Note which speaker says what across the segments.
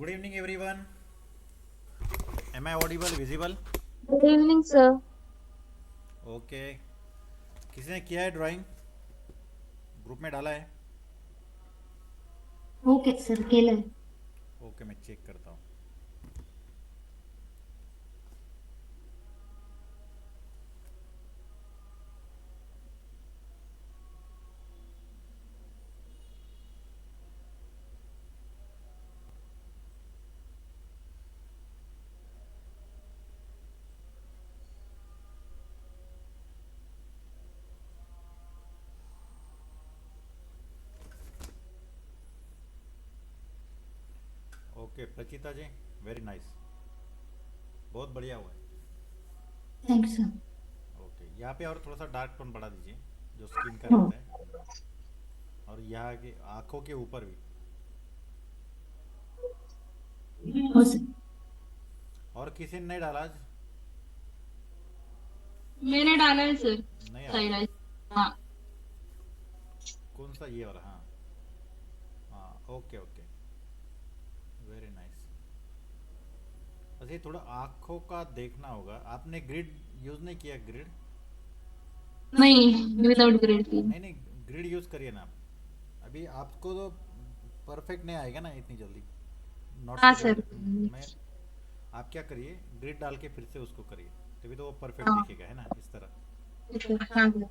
Speaker 1: Good evening, everyone. Am I audible, visible?
Speaker 2: Good evening, sir.
Speaker 1: Okay. किसने किया है drawing? Group में डाला है?
Speaker 2: ओके सर केलं.
Speaker 1: ओके, मैं चेक करता हूँ. ओके, प्रचिता जी, वेरी नाइस. बहुत बढ़िया हुआ है.
Speaker 2: Thank you sir.
Speaker 1: ओके, यहाँ पे और थोड़ा सा डार्क टोन बढ़ा दीजिए, जो स्किन का
Speaker 2: हो
Speaker 1: रहता है. और यहाँ के आँखों के ऊपर भी.
Speaker 2: हो सर.
Speaker 1: और किसी ने नहीं डाला आज?
Speaker 3: मैंने डाला है सर.
Speaker 1: नहीं आया.
Speaker 3: Side I. हाँ.
Speaker 1: कौन सा ये वाला? हाँ. हाँ, ओके ओके. Very nice. अच्छा, ये थोड़ा आँखों का देखना होगा. आपने ग्रिड यूज़ नहीं किया? ग्रिड
Speaker 3: नहीं, विदाउट ग्रेड की.
Speaker 1: नहीं नहीं, ग्रिड यूज़ करिए ना आप. अभी आपको तो परफेक्ट नहीं आएगा ना इतनी जल्दी. नॉट्स
Speaker 3: हाँ
Speaker 1: वगैरह
Speaker 3: सर.
Speaker 1: मैं. आप क्या करिए, ग्रिड डाल के फिर से उसको करिए. तभी तो वो परफेक्ट
Speaker 3: हाँ
Speaker 1: दिखेगा, है ना, इस तरह.
Speaker 3: सर. हाँ सर.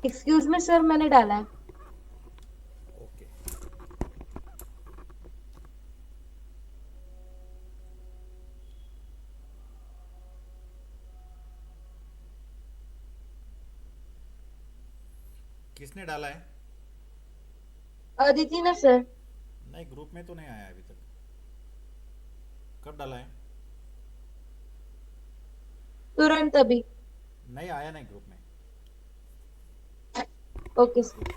Speaker 2: एक्सक्यूज मी सर, मैंने डाला है.
Speaker 1: ओके. किसने डाला है?
Speaker 2: अदिति ना सर.
Speaker 1: नहीं, ग्रुप में तो नहीं आया अभी तक. कब डाला है?
Speaker 2: तुरंत अभी.
Speaker 1: नहीं आया, नहीं ग्रुप में.
Speaker 2: Okay sir.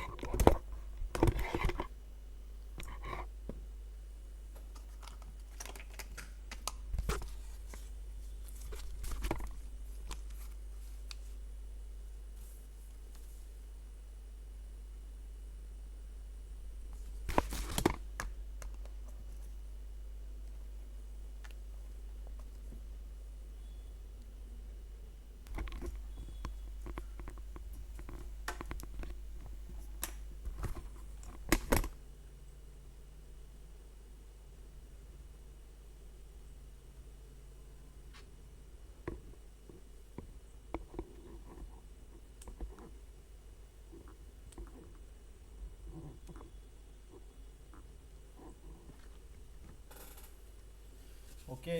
Speaker 1: ओके.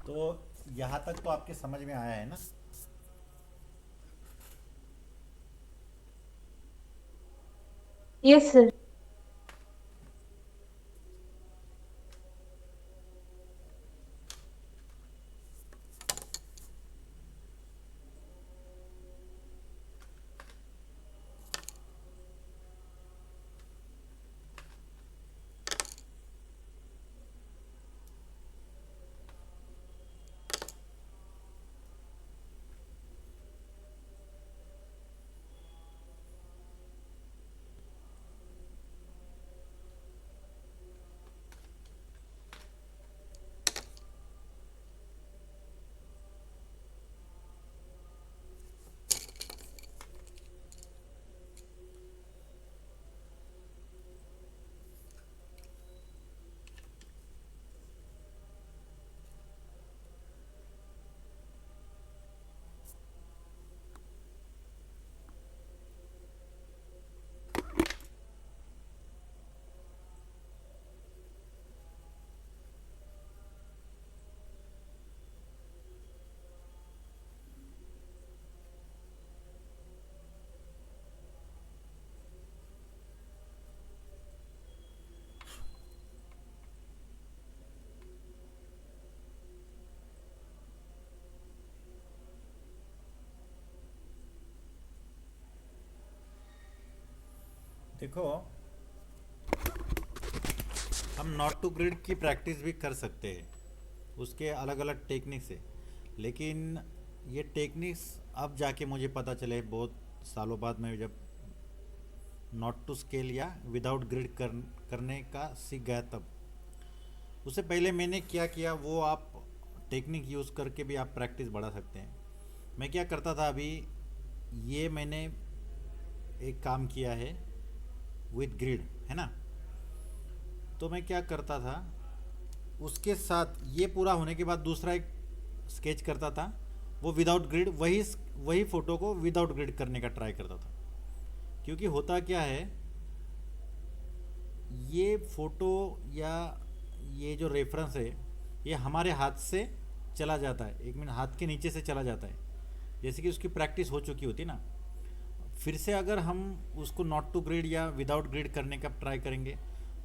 Speaker 1: तो यहाँ तक तो आपके समझ में आया है ना?
Speaker 2: Yes sir.
Speaker 1: देखो, हम नॉट टू ग्रिड की प्रैक्टिस भी कर सकते हैं उसके अलग अलग टेक्निक्स है, लेकिन ये टेक्निक्स अब जाके मुझे पता चले बहुत सालों बाद, मैं जब नॉट टू स्केल या विदाउट ग्रिड करने का सीख गया तब। उससे पहले मैंने क्या किया वो आप टेक्निक यूज़ करके भी आप प्रैक्टिस बढ़ा सकते हैं। मैं क्या करता था अभी, ये मैंने एक काम किया है विद ग्रिड, है ना। तो मैं क्या करता था, उसके साथ ये पूरा होने के बाद दूसरा एक स्केच करता था, वो विदाउट ग्रिड, वही फ़ोटो को विदाउट ग्रिड करने का ट्राई करता था। क्योंकि होता क्या है, ये फ़ोटो या ये जो रेफरेंस है ये हमारे हाथ से चला जाता है, एक मिनट हाथ के नीचे से चला जाता है, जैसे कि उसकी प्रैक्टिस हो चुकी होती ना। फिर से अगर हम उसको नॉट टू ग्रिड या विदाउट ग्रिड करने का ट्राई करेंगे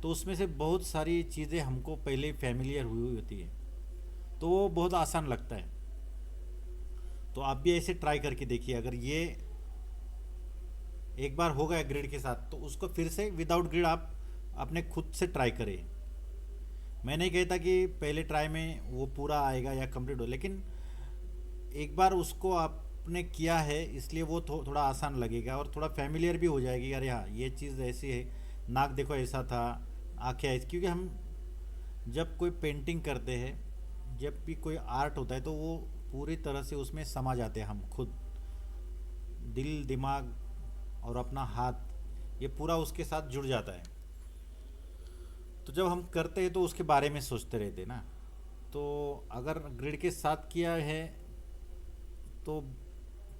Speaker 1: तो उसमें से बहुत सारी चीज़ें हमको पहले फैमिलियर हुई होती है, तो वो बहुत आसान लगता है। तो आप भी ऐसे ट्राई करके देखिए, अगर ये एक बार हो गया ग्रिड के साथ तो उसको फिर से विदाउट ग्रिड आप अपने खुद से ट्राई करें। मैं नहीं कहता कि पहले ट्राई में वो पूरा आएगा या कंप्लीट हो, लेकिन एक बार उसको आपने किया है इसलिए वो थोड़ा आसान लगेगा और थोड़ा फैमिलियर भी हो जाएगी। अरे हाँ, ये चीज़ ऐसी है, नाक देखो ऐसा था, आँखें ऐसी। क्योंकि हम जब कोई पेंटिंग करते हैं, जब भी कोई आर्ट होता है तो वो पूरी तरह से उसमें समा जाते हैं हम खुद, दिल दिमाग और अपना हाथ, ये पूरा उसके साथ जुड़ जाता है। तो जब हम करते हैं तो उसके बारे में सोचते रहते हैं ना। तो अगर ग्रिड के साथ किया है तो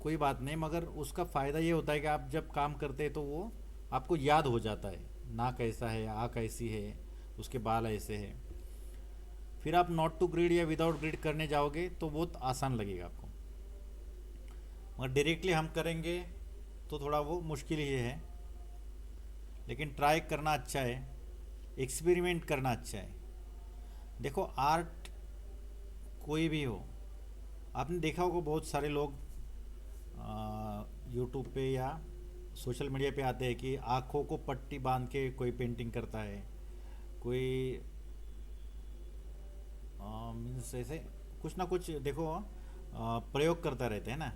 Speaker 1: कोई बात नहीं, मगर उसका फ़ायदा ये होता है कि आप जब काम करते हैं तो वो आपको याद हो जाता है, नाक ऐसा है, आँख ऐसी है, उसके बाल ऐसे हैं। फिर आप नॉट टू ग्रिड या विदाउट ग्रिड करने जाओगे तो बहुत आसान लगेगा आपको, मगर डायरेक्टली हम करेंगे तो थोड़ा वो मुश्किल ही है। लेकिन ट्राई करना अच्छा है, एक्सपेरिमेंट करना अच्छा है। देखो, आर्ट कोई भी हो, आपने देखा होगा बहुत सारे लोग यूट्यूब पे या सोशल मीडिया पे आते हैं कि आँखों को पट्टी बांध के कोई पेंटिंग करता है, कोई मीन्स ऐसे कुछ ना कुछ देखो प्रयोग करता रहते हैं ना।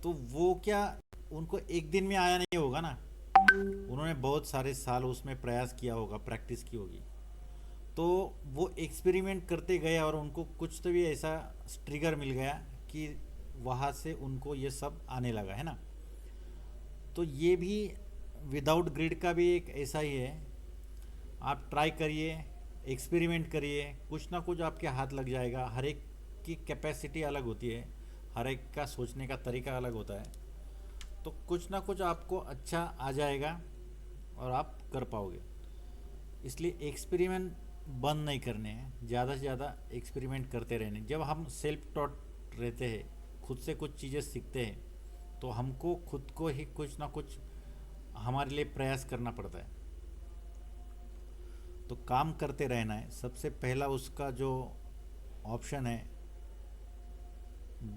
Speaker 1: तो वो क्या, उनको एक दिन में आया नहीं होगा ना, उन्होंने बहुत सारे साल उसमें प्रयास किया होगा, प्रैक्टिस की होगी। तो वो एक्सपेरिमेंट करते गए और उनको कुछ तो भी ऐसा ट्रिगर मिल गया कि वहाँ से उनको ये सब आने लगा, है ना। तो ये भी विदाउट ग्रिड का भी एक ऐसा ही है। आप ट्राई करिए, एक्सपेरिमेंट करिए, कुछ ना कुछ आपके हाथ लग जाएगा। हर एक की कैपेसिटी अलग होती है, हर एक का सोचने का तरीका अलग होता है, तो कुछ ना कुछ आपको अच्छा आ जाएगा और आप कर पाओगे। इसलिए एक्सपेरिमेंट बंद नहीं करने हैं, ज़्यादा से ज़्यादा एक्सपेरिमेंट करते रहने। जब हम सेल्फ टॉट रहते हैं, खुद से कुछ चीज़ें सीखते हैं, तो हमको खुद को ही कुछ ना कुछ हमारे लिए प्रयास करना पड़ता है। तो काम करते रहना है। सबसे पहला उसका जो ऑप्शन है,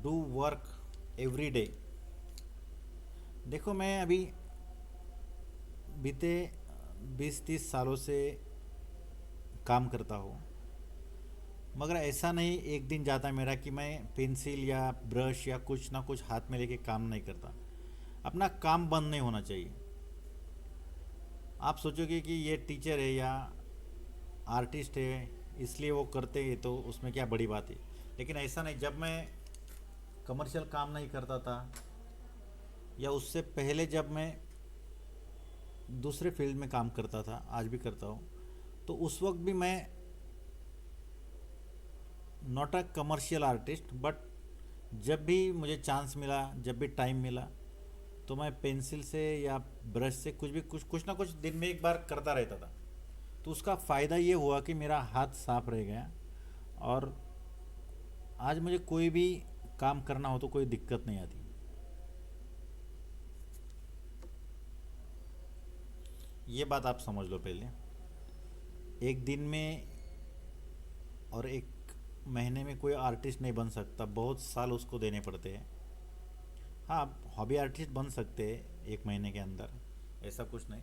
Speaker 1: डू वर्क एवरी डे। देखो, मैं अभी बीते 20-30 सालों से काम करता हूँ, मगर ऐसा नहीं एक दिन जाता मेरा कि मैं पेंसिल या ब्रश या कुछ ना कुछ हाथ में लेके काम नहीं करता। अपना काम बंद नहीं होना चाहिए। आप सोचोगे कि ये टीचर है या आर्टिस्ट है इसलिए वो करते हैं, तो उसमें क्या बड़ी बात है। लेकिन ऐसा नहीं। जब मैं कमर्शियल काम नहीं करता था या उससे पहले जब मैं दूसरे फील्ड में काम करता था, आज भी करता हूँ, तो उस वक्त भी मैं not a commercial artist, but जब भी मुझे चांस मिला, जब भी टाइम मिला, तो मैं पेंसिल से या ब्रश से कुछ ना कुछ दिन में एक बार करता रहता था। तो उसका फ़ायदा ये हुआ कि मेरा हाथ साफ रह गया और आज मुझे कोई भी काम करना हो तो कोई दिक्कत नहीं आती। ये बात आप समझ लो पहले। एक दिन में और एक महीने में कोई आर्टिस्ट नहीं बन सकता, बहुत साल उसको देने पड़ते हैं। हाँ, हॉबी आर्टिस्ट बन सकते हैं एक महीने के अंदर, ऐसा कुछ नहीं।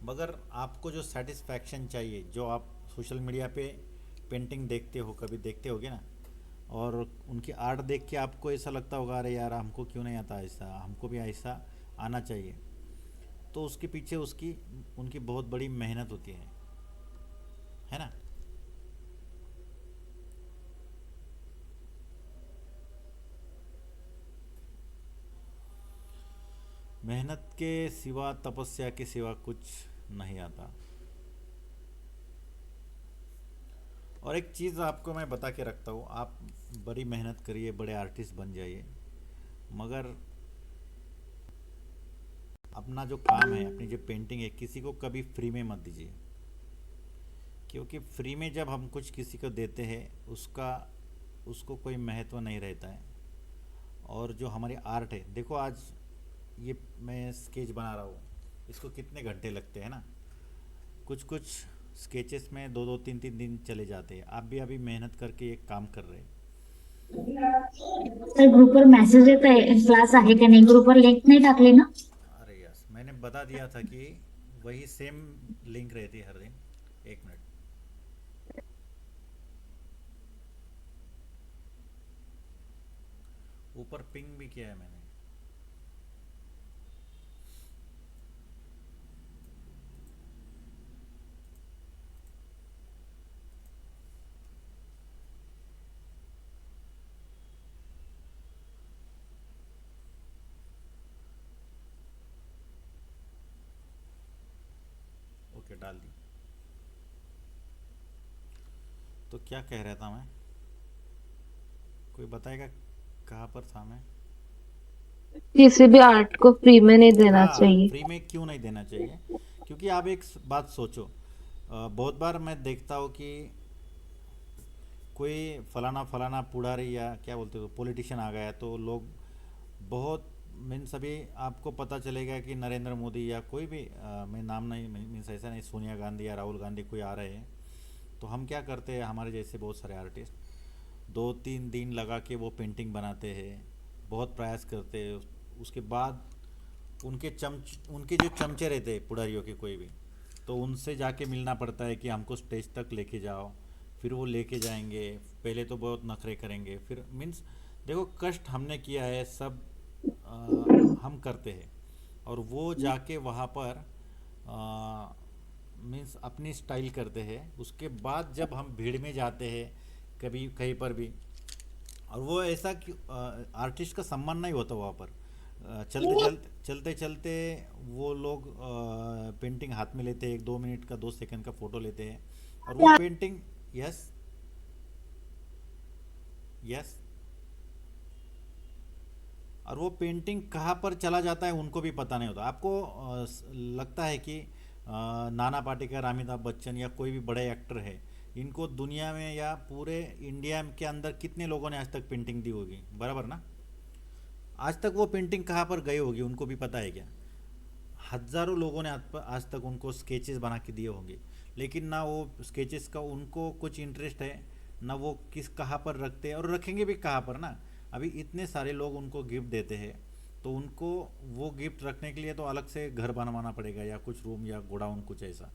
Speaker 1: मगर आपको जो सेटिस्फैक्शन चाहिए, जो आप सोशल मीडिया पे पेंटिंग देखते हो, कभी देखते होगे ना, और उनकी आर्ट देख के आपको ऐसा लगता होगा अरे यार हमको क्यों नहीं आता ऐसा, हमको भी ऐसा आना चाहिए। तो उसके पीछे उसकी उनकी बहुत बड़ी मेहनत होती है ना। मेहनत के सिवा, तपस्या के सिवा कुछ नहीं आता। और एक चीज़ आपको मैं बता के रखता हूँ, आप बड़ी मेहनत करिए, बड़े आर्टिस्ट बन जाइए, मगर अपना जो काम है, अपनी जो पेंटिंग है, किसी को कभी फ्री में मत दीजिए। क्योंकि फ्री में जब हम कुछ किसी को देते हैं, उसका उसको कोई महत्व नहीं रहता है। और जो हमारी आर्ट है, देखो आज ये मैं स्केच बना रहा हूँ, इसको कितने घंटे लगते हैं ना। कुछ कुछ स्केचेस में दो दो तीन तीन दिन चले जाते हैं। आप भी अभी मेहनत करके एक काम कर रहे हैं।
Speaker 4: सर ग्रुपवर मेसेज येत आहे क्लास आहे का नाही ग्रुपवर लिंक नाही टाकली ना
Speaker 1: अरे यस, मैंने बता दिया था कि वही सेम लिंक रहती है हर दिन। एक मिनट, ऊपर पिंग भी किया है मैंने। ओके, डाल दी। तो क्या कह रहा था मैं, कोई बताएगा कहाँ पर था मैं?
Speaker 2: किसी भी आर्ट को फ्री में नहीं देना
Speaker 1: हाँ,
Speaker 2: चाहिए।
Speaker 1: फ्री में क्यों नहीं देना चाहिए? क्योंकि आप एक बात सोचो, बहुत बार मैं देखता हूँ कि कोई फलाना फलाना पुड़ारी या क्या बोलते हो पॉलिटिशियन आ गया, तो लोग बहुत मीन्स, अभी आपको पता चलेगा कि नरेंद्र मोदी या कोई भी मैं नाम नहीं, मीन्स ऐसा नहीं, सोनिया गांधी या राहुल गांधी कोई आ रहे हैं, तो हम क्या करते हैं, हमारे जैसे बहुत सारे आर्टिस्ट 2-3 दिन लगा के वो पेंटिंग बनाते हैं, बहुत प्रयास करते हैं। उसके बाद उनके जो चमचे रहते हैं पुड़ारियों के कोई भी, तो उनसे जाके मिलना पड़ता है कि हमको स्टेज तक लेके जाओ। फिर वो लेके जाएंगे, पहले तो बहुत नखरे करेंगे, फिर मीन्स देखो कष्ट हमने किया है सब, हम करते हैं। और वो जाके वहाँ पर मीन्स अपनी स्टाइल करते हैं। उसके बाद जब हम भीड़ में जाते हैं कभी कहीं पर भी, और वो ऐसा कि आर्टिस्ट का सम्मान नहीं होता वहाँ पर। चलते चलते वो लोग पेंटिंग हाथ में लेते हैं, 1-2 मिनट का 2 सेकंड का फ़ोटो लेते हैं, और वो पेंटिंग, यस यस, और वो पेंटिंग कहाँ पर चला जाता है उनको भी पता नहीं होता। आपको लगता है कि नाना पाटेकर, अमिताभ बच्चन या कोई भी बड़े एक्टर है, इनको दुनिया में या पूरे इंडिया के अंदर कितने लोगों ने आज तक पेंटिंग दी होगी, बराबर ना? आज तक वो पेंटिंग कहाँ पर गई होगी उनको भी पता है क्या? हज़ारों लोगों ने आज तक उनको स्केचेस बना के दिए होंगे, लेकिन ना वो स्केचेस का उनको कुछ इंटरेस्ट है, ना वो किस कहाँ पर रखते हैं और रखेंगे भी कहाँ पर ना। अभी इतने सारे लोग उनको गिफ्ट देते हैं, तो उनको वो गिफ्ट रखने के लिए तो अलग से घर बनवाना पड़ेगा या कुछ रूम या गोडाउन कुछ ऐसा,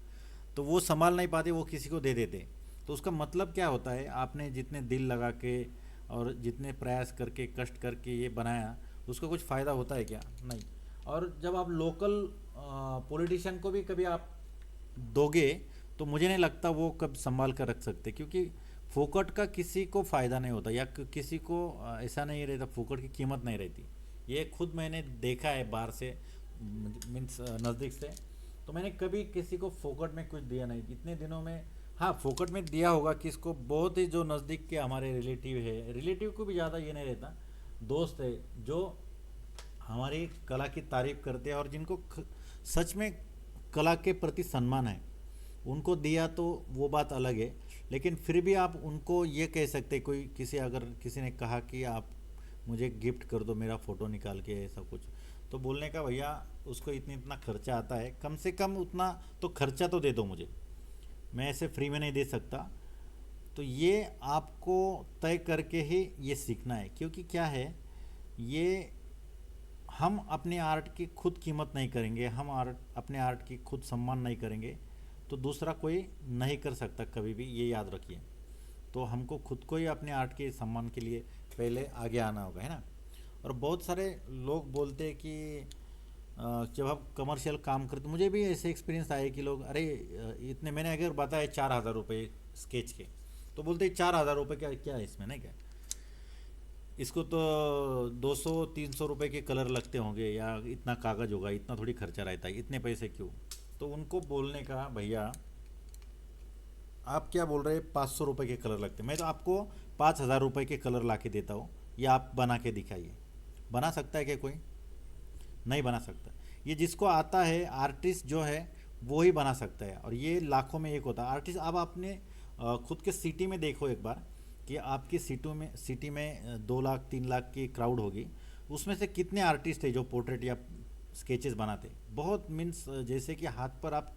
Speaker 1: तो वो संभाल नहीं पाते, वो किसी को दे देते। तो उसका मतलब क्या होता है, आपने जितने दिल लगा के और जितने प्रयास करके कष्ट करके ये बनाया, उसका कुछ फ़ायदा होता है क्या? नहीं। और जब आप लोकल पॉलिटिशियन को भी कभी आप दोगे, तो मुझे नहीं लगता वो कब संभाल कर रख सकते, क्योंकि फोकट का किसी को फ़ायदा नहीं होता, या किसी को ऐसा नहीं रहता, फोकट की कीमत नहीं रहती। ये खुद मैंने देखा है बाहर से, मीन्स नज़दीक से। तो मैंने कभी किसी को फोकट में कुछ दिया नहीं इतने दिनों में। हाँ, फोकट में दिया होगा किसको, बहुत ही जो नज़दीक के हमारे रिलेटिव है, रिलेटिव को भी ज़्यादा ये नहीं रहता, दोस्त है जो हमारी कला की तारीफ करते हैं और जिनको सच में कला के प्रति सम्मान है, उनको दिया तो वो बात अलग है। लेकिन फिर भी आप उनको ये कह सकते, कोई किसी अगर किसी ने कहा कि आप मुझे गिफ्ट कर दो मेरा फ़ोटो निकाल के ऐसा कुछ, तो बोलने का भैया उसको इतना खर्चा आता है, कम से कम उतना तो खर्चा तो दे दो मुझे, मैं ऐसे फ्री में नहीं दे सकता। तो ये आपको तय करके ही ये सीखना है, क्योंकि क्या है, ये हम अपने आर्ट की खुद कीमत नहीं करेंगे, हम अपने आर्ट की खुद सम्मान नहीं करेंगे, तो दूसरा कोई नहीं कर सकता कभी भी, ये याद रखिए। तो हमको खुद को ही अपने आर्ट के सम्मान के लिए पहले आगे आना होगा, है ना। और बहुत सारे लोग बोलते हैं कि जब आप कमर्शियल काम करते, मुझे भी ऐसे एक्सपीरियंस आए कि लोग, अरे इतने, मैंने अगर बताया 4,000 रुपये स्केच के, तो बोलते 4,000 रुपये क्या क्या है इसमें, नहीं क्या, इसको तो 200-300 रुपये के कलर लगते होंगे, या इतना कागज़ होगा, इतना थोड़ी खर्चा रहता है, इतने पैसे क्यों। तो उनको बोलने का, भैया आप क्या बोल रहे हैं, 500 रुपये के कलर लगते, मैं तो आपको 5,000 रुपये के कलर ला के देता हूँ, या आप बना के दिखाइए। बना सकता है क्या कोई? नहीं बना सकता। ये जिसको आता है, आर्टिस्ट जो है वो ही बना सकता है, और ये लाखों में एक होता है आर्टिस्ट। अब आपने खुद के सिटी में देखो एक बार, कि आपकी सिटी में 2 लाख 3 लाख की क्राउड होगी, उसमें से कितने आर्टिस्ट है जो पोर्ट्रेट या स्केचेस बनाते, बहुत मीन्स जैसे कि हाथ पर आप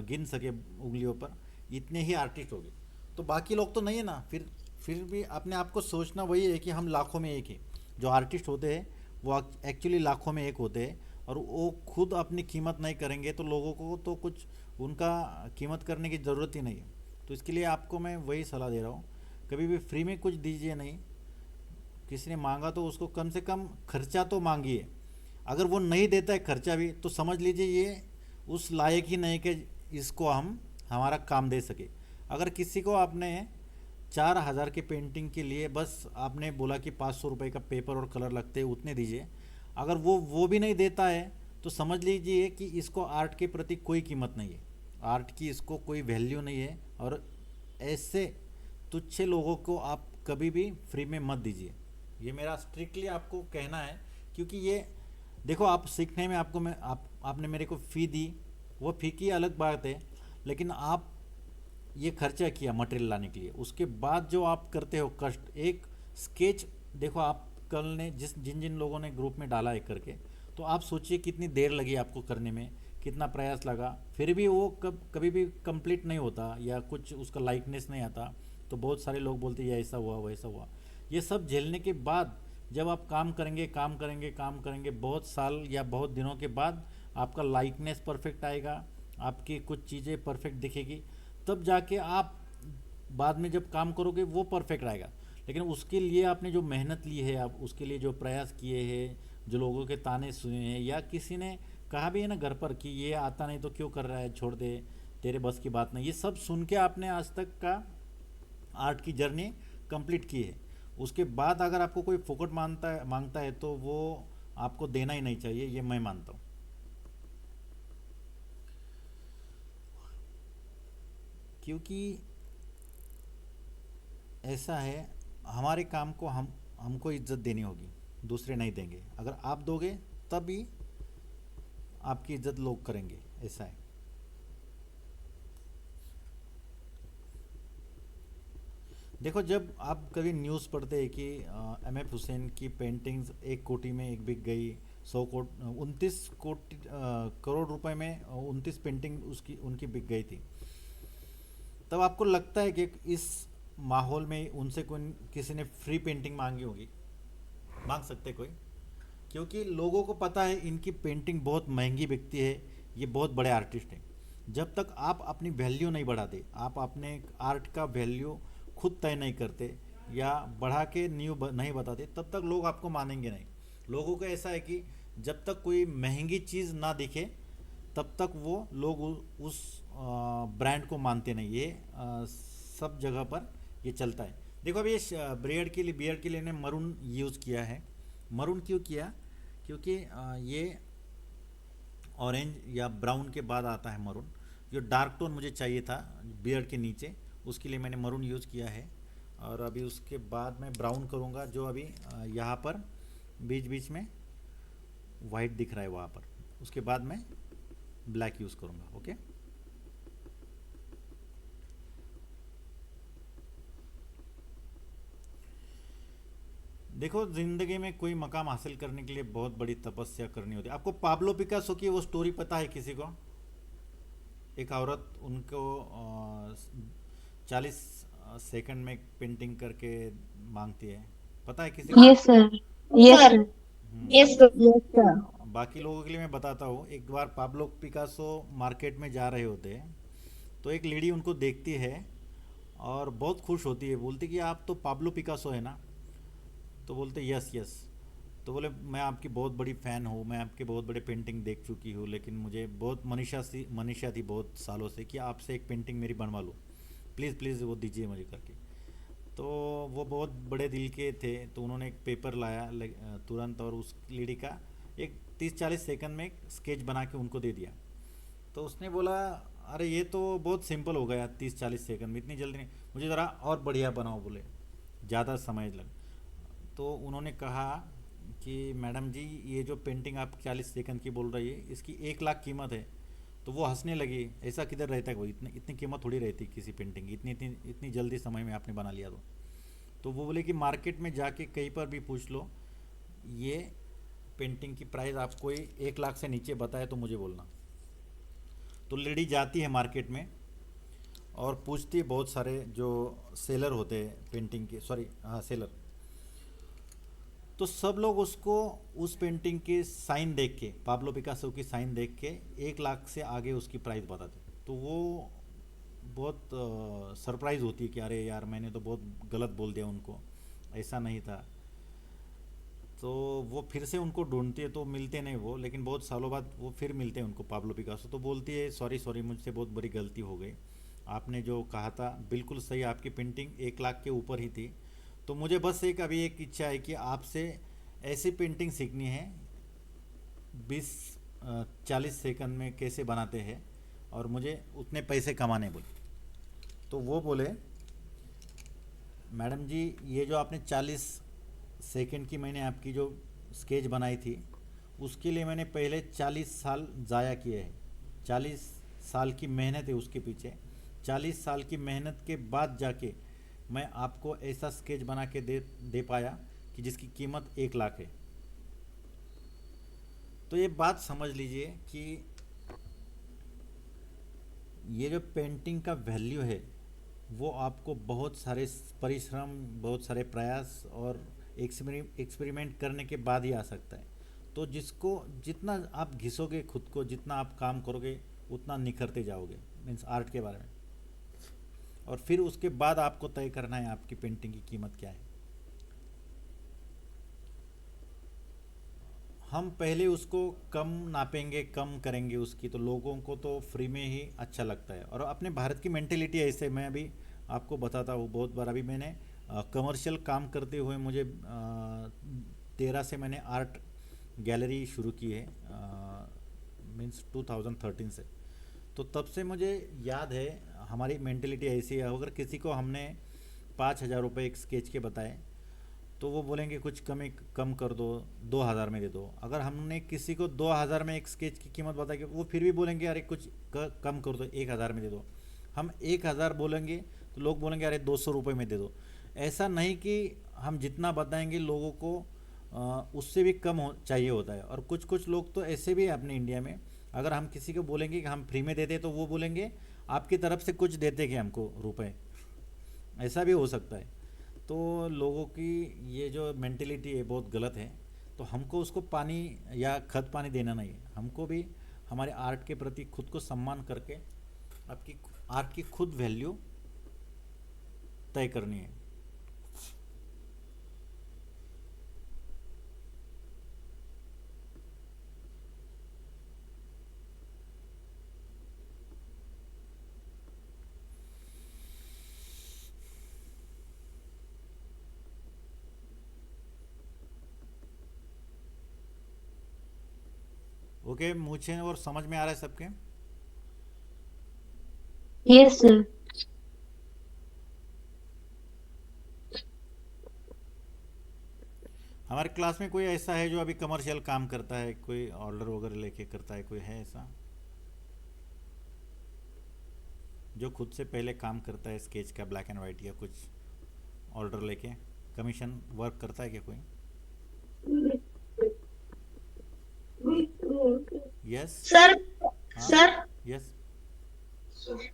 Speaker 1: गिन सके उंगलियों पर, इतने ही आर्टिस्ट होंगे। तो बाकी लोग तो नहीं है ना। फिर भी अपने आप को सोचना वही है कि हम लाखों में एक हैं। जो आर्टिस्ट होते हैं वो एक्चुअली लाखों में एक होते हैं, और वो खुद अपनी कीमत नहीं करेंगे तो लोगों को तो कुछ उनका कीमत करने की ज़रूरत ही नहीं है। तो इसके लिए आपको मैं वही सलाह दे रहा हूँ, कभी भी फ्री में कुछ दीजिए नहीं। किसी ने मांगा तो उसको कम से कम खर्चा तो मांगिए। अगर वो नहीं देता है खर्चा भी, तो समझ लीजिए ये उस लायक ही नहीं कि इसको हम हमारा काम दे सके। अगर किसी को आपने 4,000 के पेंटिंग के लिए बस आपने बोला कि 500 रुपये का पेपर और कलर लगते हैं, उतने दीजिए, अगर वो भी नहीं देता है, तो समझ लीजिए कि इसको आर्ट के प्रति कोई कीमत नहीं है, आर्ट की इसको कोई वैल्यू नहीं है। और ऐसे तुच्छ लोगों को आप कभी भी फ्री में मत दीजिए, ये मेरा स्ट्रिक्टली आपको कहना है। क्योंकि ये देखो, आप सीखने में आपको आपने मेरे को फ़ी दी, वो फ़ी की अलग बात है, लेकिन आप ये खर्चा किया मटेरियल लाने के लिए, उसके बाद जो आप करते हो कष्ट, एक स्केच देखो, आप कल ने जिन जिन लोगों ने ग्रुप में डाला है करके, तो आप सोचिए कितनी देर लगी आपको करने में, कितना प्रयास लगा, फिर भी वो कभी भी कंप्लीट नहीं होता, या कुछ उसका लाइकनेस नहीं आता। तो बहुत सारे लोग बोलते ये ऐसा हुआ वैसा हुआ। ये सब झेलने के बाद जब आप काम करेंगे काम करेंगे काम करेंगे, बहुत साल या बहुत दिनों के बाद आपका लाइकनेस परफेक्ट आएगा, आपकी कुछ चीज़ें परफेक्ट दिखेगी, तब जाके आप बाद में जब काम करोगे वो परफेक्ट आएगा। लेकिन उसके लिए आपने जो मेहनत ली है, आप उसके लिए जो प्रयास किए हैं, जो लोगों के ताने सुने हैं, या किसी ने कहा भी है ना घर पर कि ये आता नहीं तो क्यों कर रहा है, छोड़ दे, तेरे बस की बात नहीं, ये सब सुन के आपने आज तक का आर्ट की जर्नी कंप्लीट की है। उसके बाद अगर आपको कोई फोकट मांगता है तो वो आपको देना ही नहीं चाहिए, ये मैं मानता हूँ। क्योंकि ऐसा है, हमारे काम को हमको इज्जत देनी होगी, दूसरे नहीं देंगे। अगर आप दोगे तभी आपकी इज्जत लोग करेंगे, ऐसा है। देखो, जब आप कभी न्यूज़ पढ़ते हैं कि एम.एफ. हुसैन की पेंटिंग्स 1 कोटी में एक बिक गई, 29 करोड़ रुपए में 29 पेंटिंग उनकी बिक गई थी, तब आपको लगता है कि इस माहौल में उनसे कोई किसी ने फ्री पेंटिंग मांगी होगी? मांग सकते कोई? क्योंकि लोगों को पता है इनकी पेंटिंग बहुत महंगी बिकती है, ये बहुत बड़े आर्टिस्ट हैं। जब तक आप अपनी वैल्यू नहीं बढ़ाते, आप अपने आर्ट का वैल्यू खुद तय नहीं करते या बढ़ा के नहीं बताते, तब तक लोग आपको मानेंगे नहीं। लोगों को ऐसा है कि जब तक कोई महंगी चीज़ ना दिखे तब तक वो लोग उस ब्रांड को मानते नहीं। ये सब जगह पर ये चलता है। देखो, अभी ये बियर्ड के लिए ने मरून यूज़ किया है। मरून क्यों किया? क्योंकि ये ऑरेंज या ब्राउन के बाद आता है मरून, जो डार्क टोन मुझे चाहिए था बियर्ड के नीचे, उसके लिए मैंने मरून यूज़ किया है। और अभी उसके बाद मैं ब्राउन करूँगा, जो अभी यहाँ पर बीच बीच में वाइट दिख रहा है वहाँ पर, उसके बाद मैं ब्लैक यूज़ करूँगा। ओके, देखो, ज़िंदगी में कोई मकाम हासिल करने के लिए बहुत बड़ी तपस्या करनी होती है। आपको पाब्लो पिकासो की वो स्टोरी पता है किसी को? एक औरत उनको 40 सेकंड में पेंटिंग करके मांगती है, पता है किसी को?
Speaker 2: Yes sir, yes sir.
Speaker 4: Yes sir, yes sir.
Speaker 1: बाकी लोगों के लिए मैं बताता हूँ। एक बार पाब्लो पिकासो मार्केट में जा रहे होते हैं, तो एक लेडी उनको देखती है और बहुत खुश होती है, बोलती कि आप तो पाब्लो पिकासो है ना। तो बोलते यस यस। तो बोले मैं आपकी बहुत बड़ी फ़ैन हूँ, मैं आपके बहुत बड़े पेंटिंग देख चुकी हूँ, लेकिन मुझे बहुत मनीषा थी बहुत सालों से कि आपसे एक पेंटिंग मेरी बनवा लो, प्लीज़ प्लीज़ वो दीजिए मुझे करके। तो वो बहुत बड़े दिल के थे, तो उन्होंने एक पेपर लाया तुरंत, और उस लेडी का एक 30-40 सेकंड में एक स्केच बना के उनको दे दिया। तो उसने बोला अरे ये तो बहुत सिंपल हो गया, 30-40 सेकंड में, इतनी जल्दी नहीं, मुझे ज़रा और बढ़िया बनाओ, बोले ज़्यादा समय लग। तो उन्होंने कहा कि मैडम जी ये जो पेंटिंग आप 40 सेकंड की बोल रही है, इसकी 1 लाख कीमत है। तो वो हंसने लगी, ऐसा किधर रहता है, कोई इतनी इतनी कीमत थोड़ी रहती किसी पेंटिंग की, इतनी इतनी इतनी जल्दी समय में आपने बना लिया। तो वो बोले कि मार्केट में जाके कहीं पर भी पूछ लो, ये पेंटिंग की प्राइस आप कोई 1 लाख से नीचे बताए तो मुझे बोलना। तो लेडी जाती है मार्केट में और पूछती है बहुत सारे जो सेलर होते हैं पेंटिंग के, सॉरी हाँ सेलर। तो सब लोग उसको उस पेंटिंग के साइन देख के, पाब्लो पिकासो की साइन देख के 1 लाख से आगे उसकी प्राइस बताते। तो वो बहुत सरप्राइज़ होती है कि अरे यार मैंने तो बहुत गलत बोल दिया उनको, ऐसा नहीं था। तो वो फिर से उनको ढूंढती है, तो मिलते नहीं वो, लेकिन बहुत सालों बाद वो फिर मिलते हैं उनको पाब्लो पिकासो। तो बोलती है सॉरी सॉरी मुझसे बहुत बड़ी गलती हो गई, आपने जो कहा था बिल्कुल सही, आपकी पेंटिंग 1 लाख के ऊपर ही थी। तो मुझे बस एक अभी एक इच्छा है कि आपसे ऐसी पेंटिंग सीखनी है 20-40 सेकंड में कैसे बनाते हैं, और मुझे उतने पैसे कमाने बोले। तो वो बोले मैडम जी ये जो आपने 40 सेकंड की मैंने आपकी जो स्केच बनाई थी, उसके लिए मैंने पहले 40 साल ज़ाया किए हैं, 40 साल की मेहनत है उसके पीछे। 40 साल की मेहनत के बाद जाके मैं आपको ऐसा स्केच बना के दे पाया कि जिसकी कीमत 1 लाख है। तो ये बात समझ लीजिए कि ये जो पेंटिंग का वैल्यू है वो आपको बहुत सारे परिश्रम, बहुत सारे प्रयास और एक्सपेरिमेंट करने के बाद ही आ सकता है। तो जिसको जितना आप घिसोगे खुद को, जितना आप काम करोगे, उतना निखरते जाओगे मीन्स आर्ट के बारे में। और फिर उसके बाद आपको तय करना है आपकी पेंटिंग की कीमत क्या है। हम पहले उसको कम नापेंगे, कम करेंगे उसकी, तो लोगों को तो फ्री में ही अच्छा लगता है। और अपने भारत की मेंटेलिटी ऐसे, मैं अभी आपको बताता हूँ, बहुत बार अभी मैंने कमर्शियल काम करते हुए मुझे 13 से मैंने आर्ट गैलरी शुरू की है, मीन्स 2013 से। तो तब से मुझे याद है हमारी मेंटेलिटी ऐसी है, अगर किसी को हमने 5,000 रुपये एक स्केच के बताए तो वो बोलेंगे कुछ कम कर दो, 2,000 में दे दो। अगर हमने किसी को 2,000 में एक स्केच की कीमत बताई, वो फिर भी बोलेंगे अरे कुछ कम कर दो, 1,000 में दे दो। हम 1,000 बोलेंगे तो लोग बोलेंगे अरे 200 रुपये में दे दो। ऐसा नहीं कि हम जितना बताएंगे लोगों को उससे भी कम चाहिए होता है। और कुछ कुछ लोग तो ऐसे भी हैं अपने इंडिया में, अगर हम किसी को बोलेंगे कि हम फ्री में देते तो वो बोलेंगे आपकी तरफ से कुछ देते क्या हमको रुपए, ऐसा भी हो सकता है। तो लोगों की ये जो मेंटेलिटी है बहुत गलत है। तो हमको उसको पानी या खत पानी देना नहीं है, हमको भी हमारे आर्ट के प्रति खुद को सम्मान करके आपकी आर्ट की खुद वैल्यू तय करनी है। ओके, मुझे और समझ में आ रहा है सबके?
Speaker 2: Yes sir.
Speaker 1: हमारे क्लास में कोई ऐसा है जो अभी कमर्शियल काम करता है, कोई ऑर्डर वगैरह लेके करता है, कोई है ऐसा जो खुद से पहले काम करता है स्केच का, ब्लैक एंड वाइट, या कुछ ऑर्डर लेके कमीशन वर्क करता है क्या कोई? यस।
Speaker 4: सर,
Speaker 1: हाँ।
Speaker 4: Sir
Speaker 1: yes.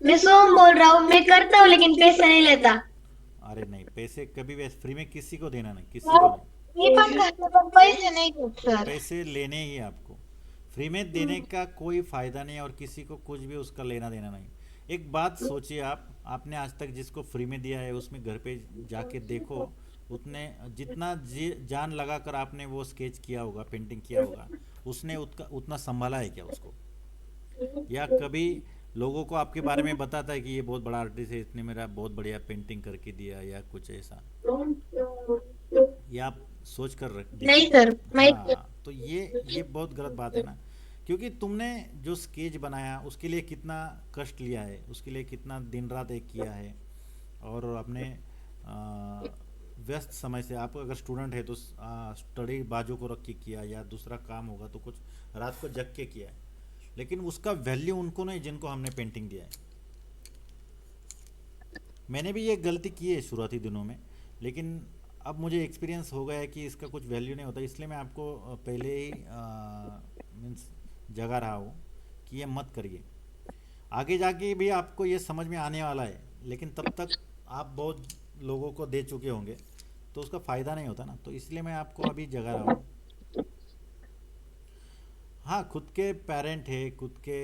Speaker 4: मैं सोम बोल रहा हूँ, मैं करता हूँ लेकिन पैसे नहीं लेता।
Speaker 1: अरे नहीं, पैसे कभी भी फ्री में किसी को देना नहीं, किसी को नहीं।
Speaker 3: मी पण करते पण पैसे नहीं घेत सर.
Speaker 1: पैसे लेने ही हैं आपको, फ्री में देने का कोई फ़ायदा नहीं है और किसी को कुछ भी उसका लेना देना नहीं। एक बात सोचिए, आप आपने आज तक जिसको फ्री में दिया है उसमें घर पे जाके देखो, उतने जितना जान लगा कर आपने वो स्केच किया होगा, पेंटिंग किया होगा, उसने उतना संभाला है क्या उसको? या कभी लोगों को आपके बारे में बताता है कि ये बहुत बड़ा आर्टिस्ट है, इसने मेरा बहुत बढ़िया पेंटिंग करके दिया, या कुछ ऐसा? ये आप सोच कर
Speaker 3: नहीं
Speaker 1: देखिए।
Speaker 3: सर, मैं
Speaker 1: हाँ, तो ये बहुत गलत बात है ना, क्योंकि तुमने जो स्केच बनाया उसके लिए कितना कष्ट लिया है, उसके लिए कितना दिन रात एक किया है, और अपने व्यस्त समय से, आप अगर स्टूडेंट है तो स्टडी बाजू को रख के किया, या दूसरा काम होगा तो कुछ रात को जग के किया है, लेकिन उसका वैल्यू उनको नहीं जिनको हमने पेंटिंग दिया है। मैंने भी ये गलती की है शुरुआती दिनों में, लेकिन अब मुझे एक्सपीरियंस हो गया है कि इसका कुछ वैल्यू नहीं होता, इसलिए मैं आपको पहले ही मीन्स जगा रहा हूँ कि ये मत करिए। आगे जाके भी आपको ये समझ में आने वाला है, लेकिन तब तक आप बहुत लोगों को दे चुके होंगे तो उसका फ़ायदा नहीं होता ना, तो इसलिए मैं आपको अभी जगा रहा हूँ। हाँ, खुद के पेरेंट है, खुद के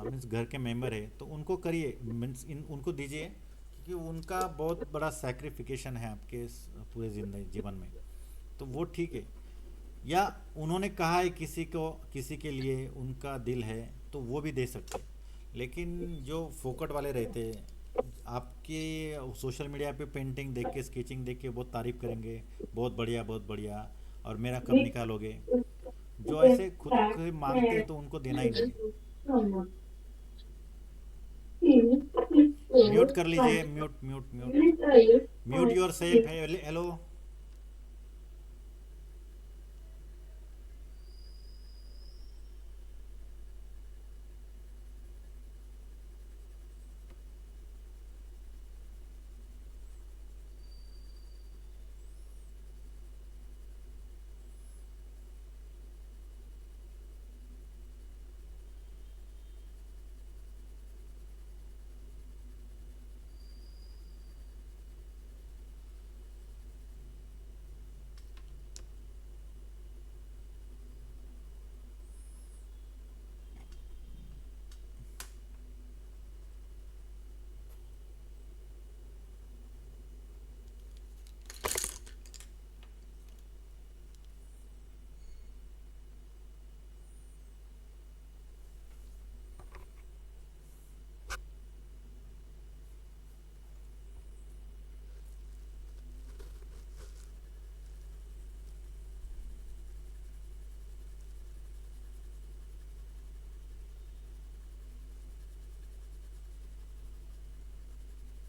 Speaker 1: मीन्स घर के मेंबर है, तो उनको करिए, मीन्स इन उनको दीजिए, क्योंकि उनका बहुत बड़ा सैक्रिफिकेशन है आपके पूरे जिंदगी जीवन में, तो वो ठीक है। या उन्होंने कहा है किसी को, किसी के लिए उनका दिल है, तो वो भी दे सकते हैं। लेकिन जो फोकट वाले रहते हैं, आपके सोशल मीडिया पे पेंटिंग देख के, स्केचिंग देख के बहुत तारीफ करेंगे, बहुत बढ़िया बहुत बढ़िया, और मेरा कब निकालोगे, जो ऐसे खुद के मांगते हैं तो उनको देना ही नहीं है। म्यूट कर लीजिए, mute mute mute, mute your self है। हेलो।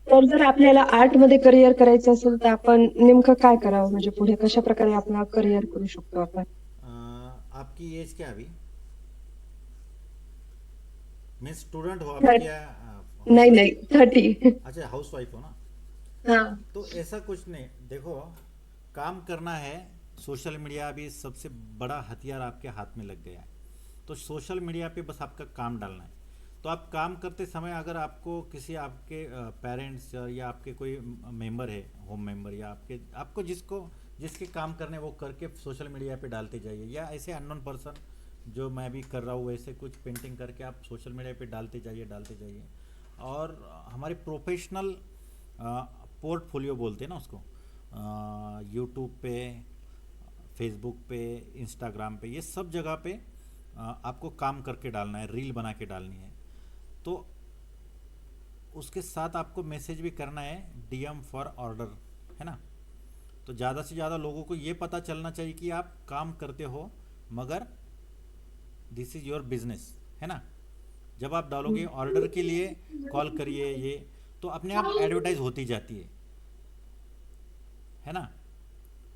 Speaker 5: तर जर आपल्याला आर्टमध्ये करिअर करायचं असेल तर आपण नेमकं काय करावं, म्हणजे पुढे कशा प्रकारे आपला करिअर करू शकतो आपण?
Speaker 1: आपकी एज क्या है अभी? मैं स्टूडेंट हो आप क्या? हाउस
Speaker 5: नाही
Speaker 1: वाइफ?
Speaker 5: नाही 30.
Speaker 1: अच्छा, हाउस वाइफ हो ना?
Speaker 3: हाँ.
Speaker 1: तो ऐसा कुछ नहीं, देखो, काम करना है। सोशल मीडिया अभी सबसे बड़ा हथियार आपके हाथ में लग गया है, तो सोशल मीडिया पे बस आपका काम डालना है। तो आप काम करते समय अगर आपको किसी आपके पेरेंट्स या आपके कोई मेंबर है, होम मेंबर, या आपको जिसको जिसके काम करने वो करके सोशल मीडिया पे डालते जाइए, या ऐसे अननोन पर्सन जो मैं भी कर रहा हूँ वैसे कुछ पेंटिंग करके आप सोशल मीडिया पे डालते जाइए, डालते जाइए। और हमारे प्रोफेशनल पोर्टफोलियो बोलते हैं ना उसको, यूट्यूब पे, फेसबुक पे, इंस्टाग्राम पे, ये सब जगह पे आपको काम करके डालना है, रील बना के डालनी है। तो उसके साथ आपको मैसेज भी करना है, डीएम फॉर ऑर्डर, है ना? तो ज़्यादा से ज़्यादा लोगों को ये पता चलना चाहिए कि आप काम करते हो, मगर दिस इज़ योर बिजनेस, है ना? जब आप डालोगे ऑर्डर के लिए कॉल करिए, ये तो अपने आप एडवर्टाइज होती जाती है ना?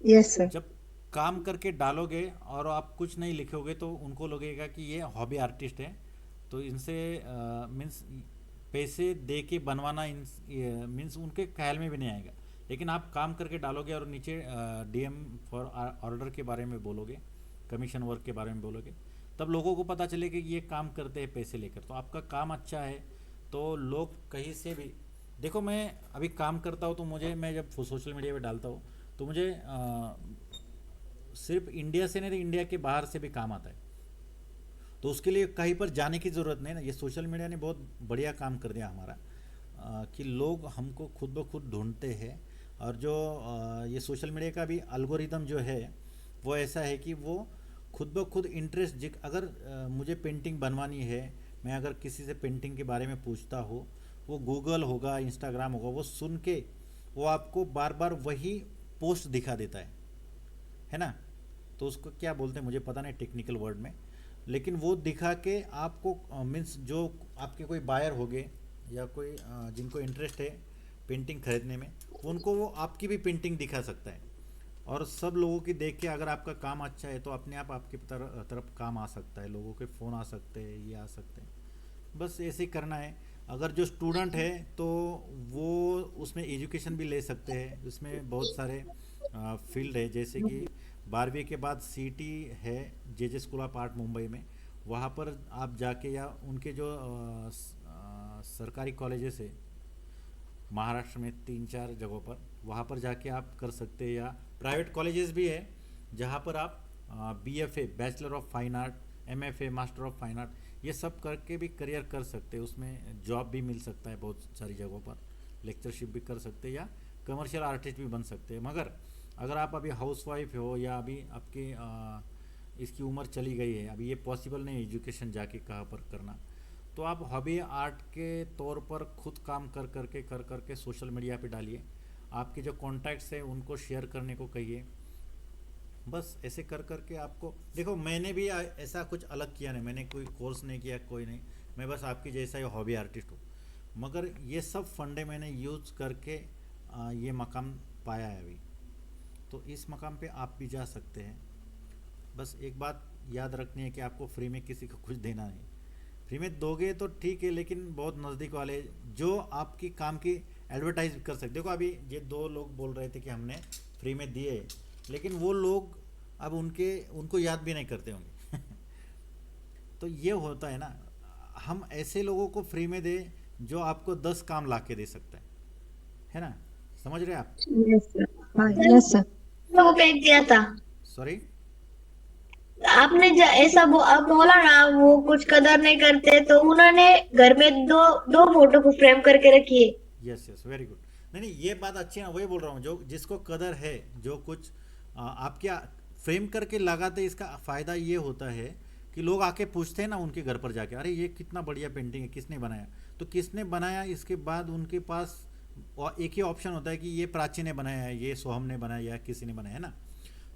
Speaker 5: Yes sir.
Speaker 1: जब काम करके डालोगे और आप कुछ नहीं लिखोगे तो उनको लगेगा कि ये हॉबी आर्टिस्ट है, तो इनसे मीन्स पैसे दे के बनवाना मीन्स उनके ख्याल में भी नहीं आएगा। लेकिन आप काम करके डालोगे और नीचे डीएम फॉर ऑर्डर के बारे में बोलोगे, कमीशन वर्क के बारे में बोलोगे, तब लोगों को पता चलेगा कि ये काम करते हैं पैसे लेकर। तो आपका काम अच्छा है तो लोग कहीं से भी, देखो मैं अभी काम करता हूँ तो मैं जब सोशल मीडिया पे डालता हूँ तो मुझे सिर्फ इंडिया से नहीं तो इंडिया के बाहर से भी काम आता है। तो उसके लिए कहीं पर जाने की ज़रूरत नहीं ना। ये सोशल मीडिया ने बहुत बढ़िया काम कर दिया हमारा, कि लोग हमको खुद ब खुद ढूंढते हैं। और जो ये सोशल मीडिया का भी अल्गोरिदम जो है वो ऐसा है कि वो खुद ब खुद इंटरेस्ट, अगर मुझे पेंटिंग बनवानी है, मैं अगर किसी से पेंटिंग के बारे में पूछता हूँ, वो गूगल होगा, इंस्टाग्राम होगा, वो सुन के वो आपको बार बार वही पोस्ट दिखा देता है ना। तो उसको क्या बोलते हैं मुझे पता नहीं टेक्निकल वर्ड में, लेकिन वो दिखा के आपको मीन्स जो आपके कोई बायर हो गए या कोई जिनको इंटरेस्ट है पेंटिंग खरीदने में, उनको वो आपकी भी पेंटिंग दिखा सकता है। और सब लोगों की देख के अगर आपका काम अच्छा है तो अपने आप आपकी तरफ काम आ सकता है, लोगों के फ़ोन आ सकते हैं, ये आ सकते हैं। बस ऐसे ही करना है। अगर जो स्टूडेंट है तो वो उसमें एजुकेशन भी ले सकते हैं। उसमें बहुत सारे फील्ड है, जैसे कि 12वीं के बाद सीटी है, जे स्कूल ऑफ आर्ट मुंबई में, वहाँ पर आप जाके, या उनके जो सरकारी कॉलेजेस है महाराष्ट्र में 3-4 जगहों पर, वहाँ पर जाके आप कर सकते हैं। या प्राइवेट कॉलेजेस भी है जहाँ पर आप BFA bachelor of fine art, MFA master of fine art, ये सब करके भी करियर कर सकते हैं। उसमें जॉब भी मिल सकता है बहुत सारी जगहों पर, लेक्चरशिप भी कर सकते हैं, या कमर्शियल आर्टिस्ट भी बन सकते हैं। मगर अगर आप अभी हाउस वाइफ हो या अभी आपकी इसकी उम्र चली गई है, अभी ये पॉसिबल नहीं है एजुकेशन जाके कहाँ पर करना, तो आप हॉबी आर्ट के तौर पर खुद काम कर करके सोशल मीडिया पे डालिए। आपके जो कॉन्टैक्ट्स हैं उनको शेयर करने को कहिए। बस ऐसे कर करके आपको, देखो मैंने भी ऐसा कुछ अलग किया नहीं, मैंने कोई कोर्स नहीं किया, कोई नहीं, मैं बस आपकी जैसा ही हॉबी आर्टिस्ट हूँ। मगर ये सब फंडे मैंने यूज करके ये मकाम पाया है अभी। तो इस मकाम पे आप भी जा सकते हैं। बस एक बात याद रखनी है कि आपको फ्री में किसी को कुछ देना नहीं। फ्री में दोगे तो ठीक है, लेकिन बहुत नज़दीक वाले जो आपकी काम की एडवर्टाइज कर सकते। देखो अभी ये 2 लोग बोल रहे थे कि हमने फ्री में दिए, लेकिन वो लोग अब उनको याद भी नहीं करते होंगे। तो ये होता है ना, हम ऐसे लोगों को फ्री में दे जो आपको 10 काम ला के दे सकता है ना। समझ रहे हैं आप?
Speaker 5: Yes sir. हाँ यस सर।
Speaker 3: वो भेज दिया था
Speaker 1: सॉरी।
Speaker 3: आपने। आप बोला ना वो कुछ कदर नहीं करते, तो उन्होंने घर में दो दो फोटो को फ्रेम करके रखी है।
Speaker 1: Yes yes, very good. नहीं नहीं, ये बात अच्छी है ना, वही बोल रहा हूँ, जो जिसको कदर है, जो कुछ आपके फ्रेम करके लगाते, इसका फ़ायदा ये होता है कि लोग आके पूछते हैं ना उनके घर पर जाके, अरे ये कितना बढ़िया पेंटिंग है, किसने बनाया। तो किसने बनाया, इसके बाद उनके पास एक ही ऑप्शन होता है कि ये प्राची ने बनाया है, ये सोहम ने बनाया, या किसी ने बनाया है ना।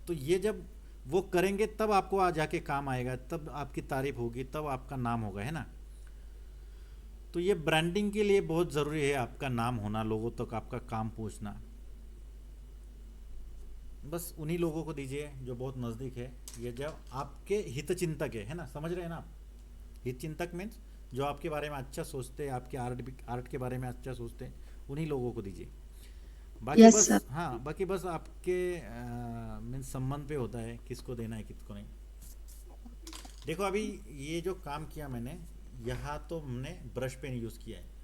Speaker 1: तो ये जब वो करेंगे तब आपको आ जाके काम आएगा, तब आपकी तारीफ होगी, तब आपका नाम होगा, है ना। तो ये ब्रांडिंग के लिए बहुत ज़रूरी है आपका नाम होना, लोगों तक आपका काम पहुंचना। बस उन्हीं लोगों को दीजिए जो बहुत नज़दीक है, ये जो आपके हितचिंतक है ना, समझ रहे हैं ना आप। हितचिंतक मीन्स जो आपके बारे में अच्छा सोचते हैं, आपके आर्ट के बारे में अच्छा सोचते हैं, उन्हीं लोगों को दीजिए। बाकी
Speaker 5: यस
Speaker 1: बस,
Speaker 5: सर।
Speaker 1: हाँ बाकी बस आपके मीन्स संबंध पे होता है किसको देना है किसको नहीं। देखो अभी ये जो काम किया मैंने, यहाँ तो हमने ब्रश पेन यूज़ किया है।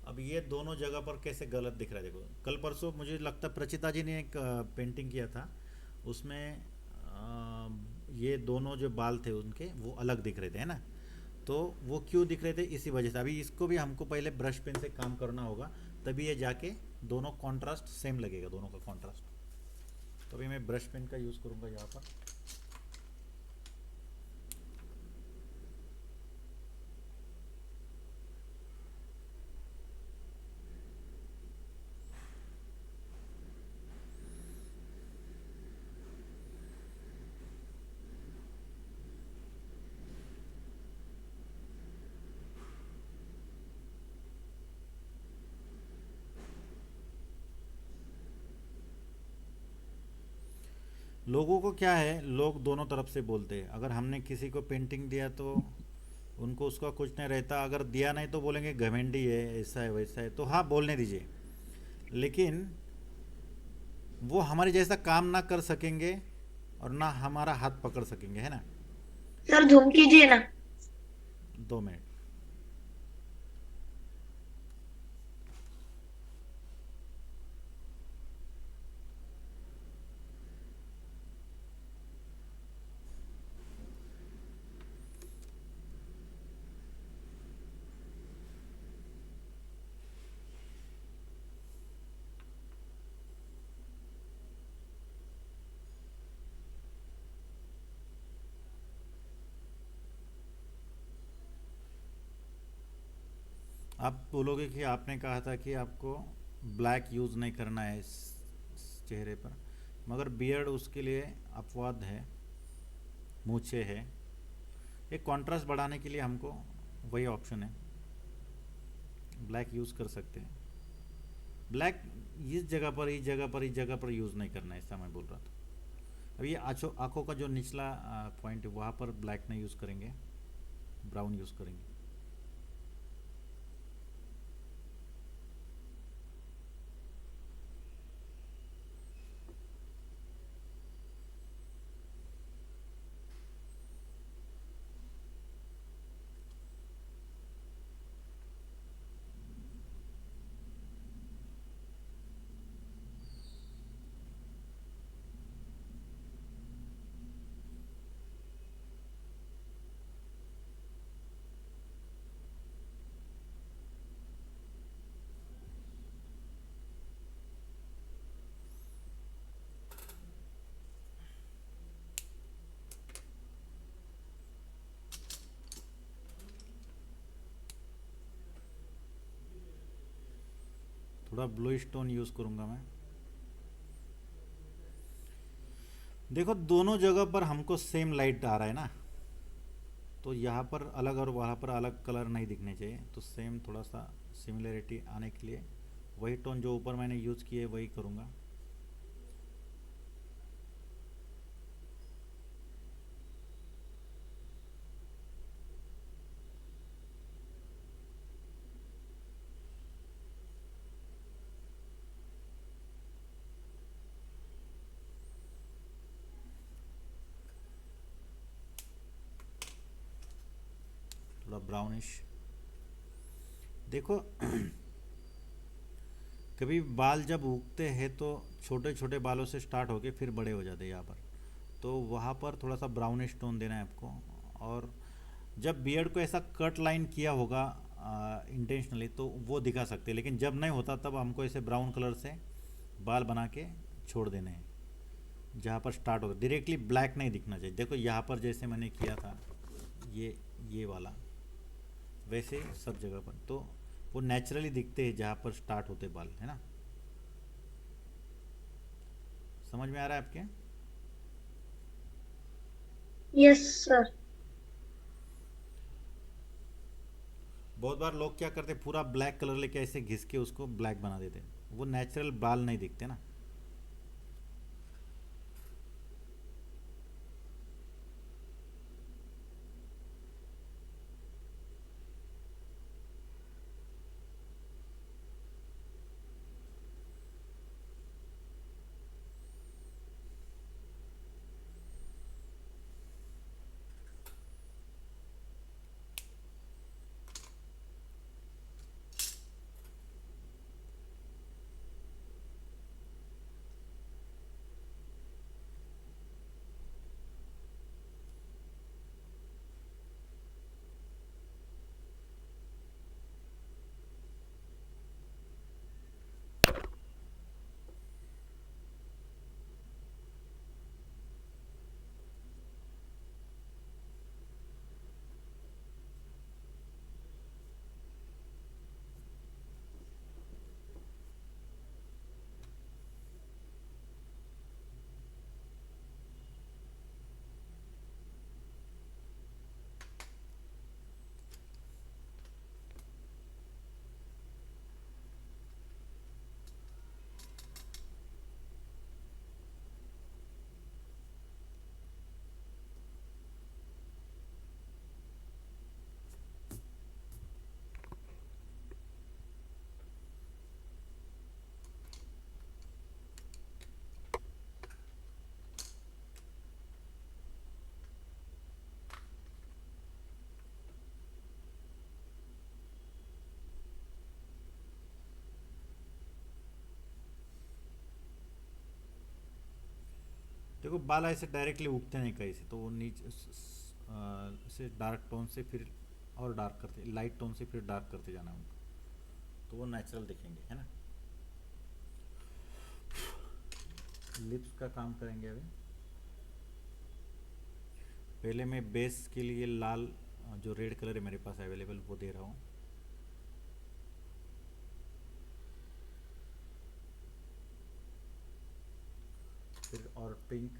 Speaker 1: अब ये दोनों जगह पर कैसे गलत दिख रहा है, देखो कल परसों मुझे लगता है प्रचिता जी ने एक पेंटिंग किया था, उसमें ये दोनों जो बाल थे उनके वो अलग दिख रहे थे, है ना। तो वो क्यों दिख रहे थे, इसी वजह से। अभी इसको भी हमको पहले ब्रश पेन से काम करना होगा, तभी ये जाके दोनों कॉन्ट्रास्ट सेम लगेगा, दोनों का कॉन्ट्रास्ट। तो अभी मैं ब्रश पेन का यूज़ करूँगा यहाँ पर। लोगों को क्या है, लोग दोनों तरफ से बोलते हैं। अगर हमने किसी को पेंटिंग दिया तो उनको उसका कुछ नहीं रहता, अगर दिया नहीं तो बोलेंगे घमंडी है, ऐसा है वैसा है। तो हाँ बोलने दीजिए, लेकिन वो हमारे जैसा काम ना कर सकेंगे और ना हमारा हाथ पकड़ सकेंगे, है ना।
Speaker 3: सर झूम कीजिए ना।
Speaker 1: 2 मिनट। आप बोलोगे कि आपने कहा था कि आपको ब्लैक यूज़ नहीं करना है इस चेहरे पर, मगर बियर्ड उसके लिए अपवाद है, मूछें है। एक कॉन्ट्रास्ट बढ़ाने के लिए हमको वही ऑप्शन है, ब्लैक यूज़ कर सकते हैं। ब्लैक इस जगह पर, इस जगह पर, इस जगह पर यूज़ नहीं करना है, ऐसा मैं बोल रहा था। अब ये आँखों का जो निचला पॉइंट है वहाँ पर ब्लैक नहीं यूज़ करेंगे, ब्राउन यूज़ करेंगे। थोड़ा ब्लू स्टोन यूज़ करूँगा मैं। देखो दोनों जगह पर हमको सेम लाइट आ रहा है ना, तो यहाँ पर अलग और वहाँ पर अलग कलर नहीं दिखने चाहिए। तो सेम थोड़ा सा सिमिलरिटी आने के लिए वही टोन जो ऊपर मैंने यूज़ किए वही करूँगा। थोड़ा ब्राउनिश। देखो कभी बाल जब उगते हैं तो छोटे छोटे बालों से स्टार्ट होके फिर बड़े हो जाते हैं यहाँ पर, तो वहाँ पर थोड़ा सा ब्राउनिश टोन देना है आपको। और जब बियर्ड को ऐसा कट लाइन किया होगा इंटेंशनली तो वो दिखा सकते हैं, लेकिन जब नहीं होता तब हमको ऐसे ब्राउन कलर से बाल बना के छोड़ देने हैं। जहाँ पर स्टार्ट होगा डायरेक्टली ब्लैक नहीं दिखना चाहिए। देखो यहाँ पर जैसे मैंने किया था ये वाला, वैसे सब जगह पर तो वो नेचुरली दिखते हैं जहाँ पर स्टार्ट होते बाल, है ना। समझ में आ रहा है आपके?
Speaker 3: Yes sir.
Speaker 1: बहुत बार लोग क्या करते हैं, पूरा ब्लैक कलर लेके ऐसे घिस के उसको ब्लैक बना देते हैं, वो नेचुरल बाल नहीं दिखते ना। देखो बाल ऐसे डायरेक्टली उगते नहीं कहीं से, तो वो नीचे से डार्क टोन से फिर और डार्क करते, लाइट टोन से फिर डार्क करते जाना उनको, तो वो नेचुरल दिखेंगे, है ना। लिप्स का काम करेंगे अभी। पहले मैं बेस के लिए लाल जो रेड कलर है मेरे पास अवेलेबल वो दे रहा हूँ। और पिंक।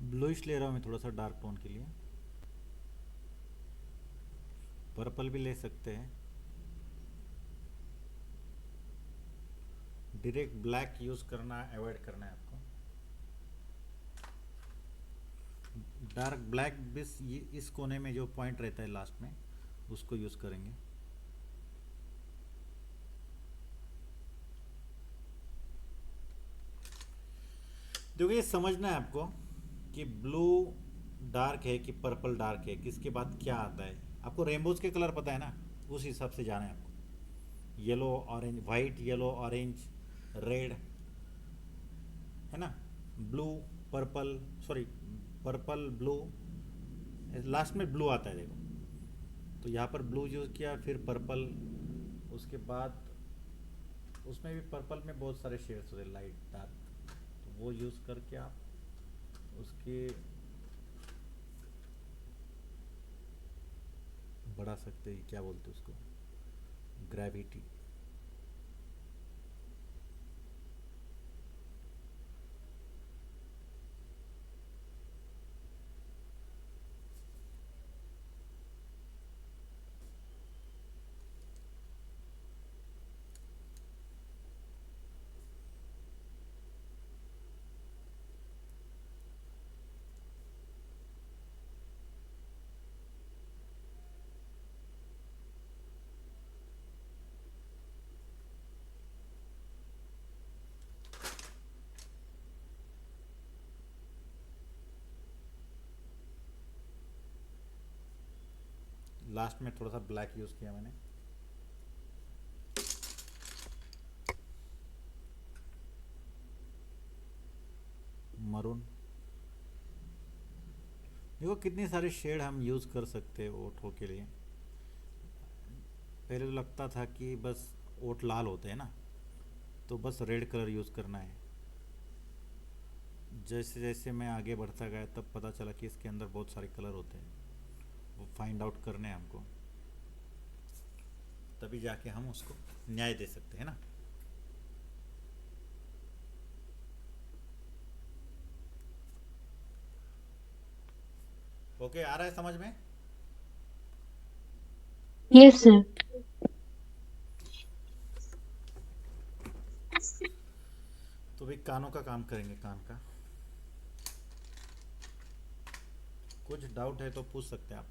Speaker 1: ब्लूइश ले रहा हूँ मैं थोड़ा सा डार्क टोन के लिए। पर्पल भी ले सकते हैं। डायरेक्ट ब्लैक यूज़ करना अवॉइड करना है आपको। डार्क ब्लैक बिस इस कोने में जो पॉइंट रहता है लास्ट में उसको यूज़ करेंगे। देखो ये समझना है आपको कि ब्लू डार्क है कि पर्पल डार्क है, किसके बाद क्या आता है। आपको रेनबोज के कलर पता है ना, उस हिसाब से जाना है आपको। Yellow orange, white yellow orange red, है ना। Blue purple, sorry purple blue, last में ब्लू आता है देखो। तो यहाँ पर ब्लू यूज़ किया, फिर पर्पल, उसके बाद उसमें भी पर्पल में बहुत सारे शेड्स होते हैं लाइट डार्क, तो वो यूज़ करके आप उसके बढ़ा सकते हैं, क्या बोलते हैं उसको, ग्रेविटी। लास्ट में थोड़ा सा ब्लैक यूज़ किया मैंने। मरून, देखो कितने सारे शेड हम यूज़ कर सकते हैं ओठों के लिए। पहले तो लगता था कि बस ओठ लाल होते हैं ना, तो बस रेड कलर यूज़ करना है। जैसे जैसे मैं आगे बढ़ता गया तब पता चला कि इसके अंदर बहुत सारे कलर होते हैं, वो फाइंड आउट करने हैं हमको, तभी जाके हम उसको न्याय दे सकते हैं ना। ओके, आ रहा है समझ में?
Speaker 2: Yes sir.
Speaker 1: कानों का काम करेंगे, कान का। कुछ डाउट है तो पूछ सकते हैं आप।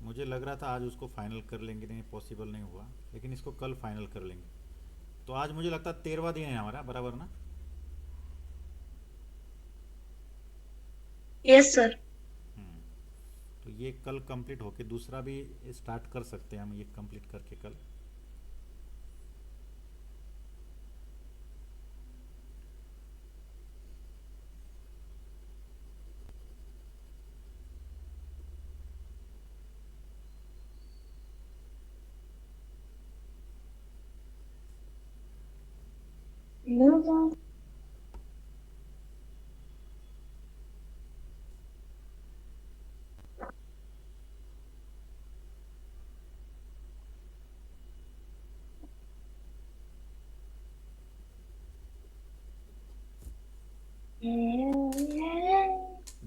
Speaker 1: मुझे लग रहा था आज उसको फाइनल कर लेंगे, नहीं पॉसिबल नहीं हुआ, लेकिन इसको कल फाइनल कर लेंगे। तो आज मुझे लगता है 13वां दिन है हमारा, बराबर ना?
Speaker 3: Yes sir.
Speaker 1: हम्म, तो ये कल कंप्लीट होके दूसरा भी स्टार्ट कर सकते हैं हम, ये कंप्लीट करके कल।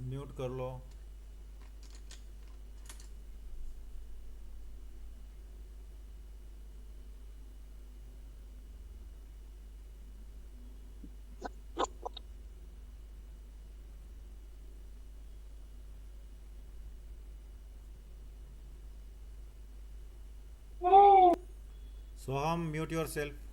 Speaker 1: म्यूट कर लो। सोहम, म्यूट योर सेल्फ।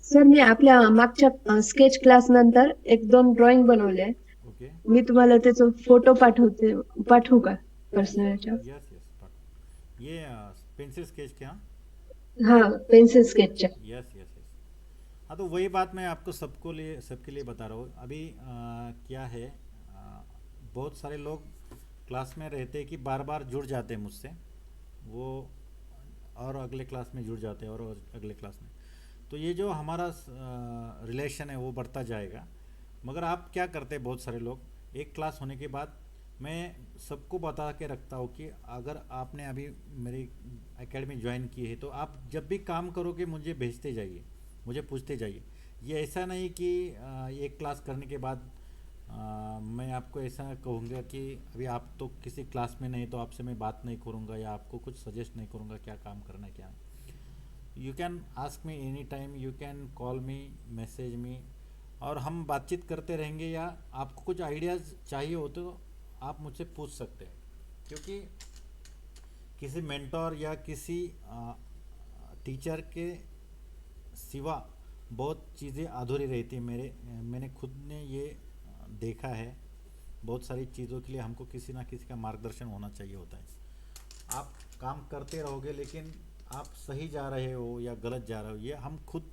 Speaker 5: सर मी आपल्या मागच्या स्केच क्लास नंतर एक दोन ड्रॉइंग बनवले.
Speaker 1: ओके,
Speaker 5: मी तुम्हाला त्याचा फोटो पाठवू का पर्सनल याच्यावर?
Speaker 1: यस यस, पाठो। ये पेंसिल स्केच क्या?
Speaker 5: हा, पेन्सिल स्केचच्या.
Speaker 1: Yes yes yes. हाँ, तो वही बात मैं आपको सबके लिए बता रहा हूँ। अभी क्या है, बहुत सारे लोग क्लास में रहते हैं कि बार बार जुड़ जाते हैं मुझसे, वो और अगले क्लास में जुड़ जाते हैं और अगले क्लास में। तो ये जो हमारा रिलेशन है वो बढ़ता जाएगा। मगर आप क्या करते हैं, बहुत सारे लोग एक क्लास होने के बाद मैं सबको बता के रखता हूँ कि अगर आपने अभी मेरी एकेडमी ज्वाइन की है तो आप जब भी काम करोगे मुझे भेजते जाइए, मुझे पूछते जाइए। ये ऐसा नहीं कि एक क्लास करने के बाद मैं आपको ऐसा कहूँगा कि अभी आप तो किसी क्लास में नहीं तो आपसे मैं बात नहीं करूँगा या आपको कुछ सजेस्ट नहीं करूँगा क्या काम करना है क्या नहीं। You can ask me any time, you can call me, message me, और हम बातचीत करते रहेंगे। या आपको कुछ आइडियाज़ चाहिए हो तो आप मुझसे पूछ सकते हैं, क्योंकि किसी मेंटोर या किसी टीचर के सिवा बहुत चीज़ें अधूरी रहती है। मैंने खुद ने ये देखा है। बहुत सारी चीज़ों के लिए हमको किसी ना किसी का मार्गदर्शन होना चाहिए होता है। आप काम करते रहोगे लेकिन आप सही जा रहे हो या गलत जा रहे हो ये हम खुद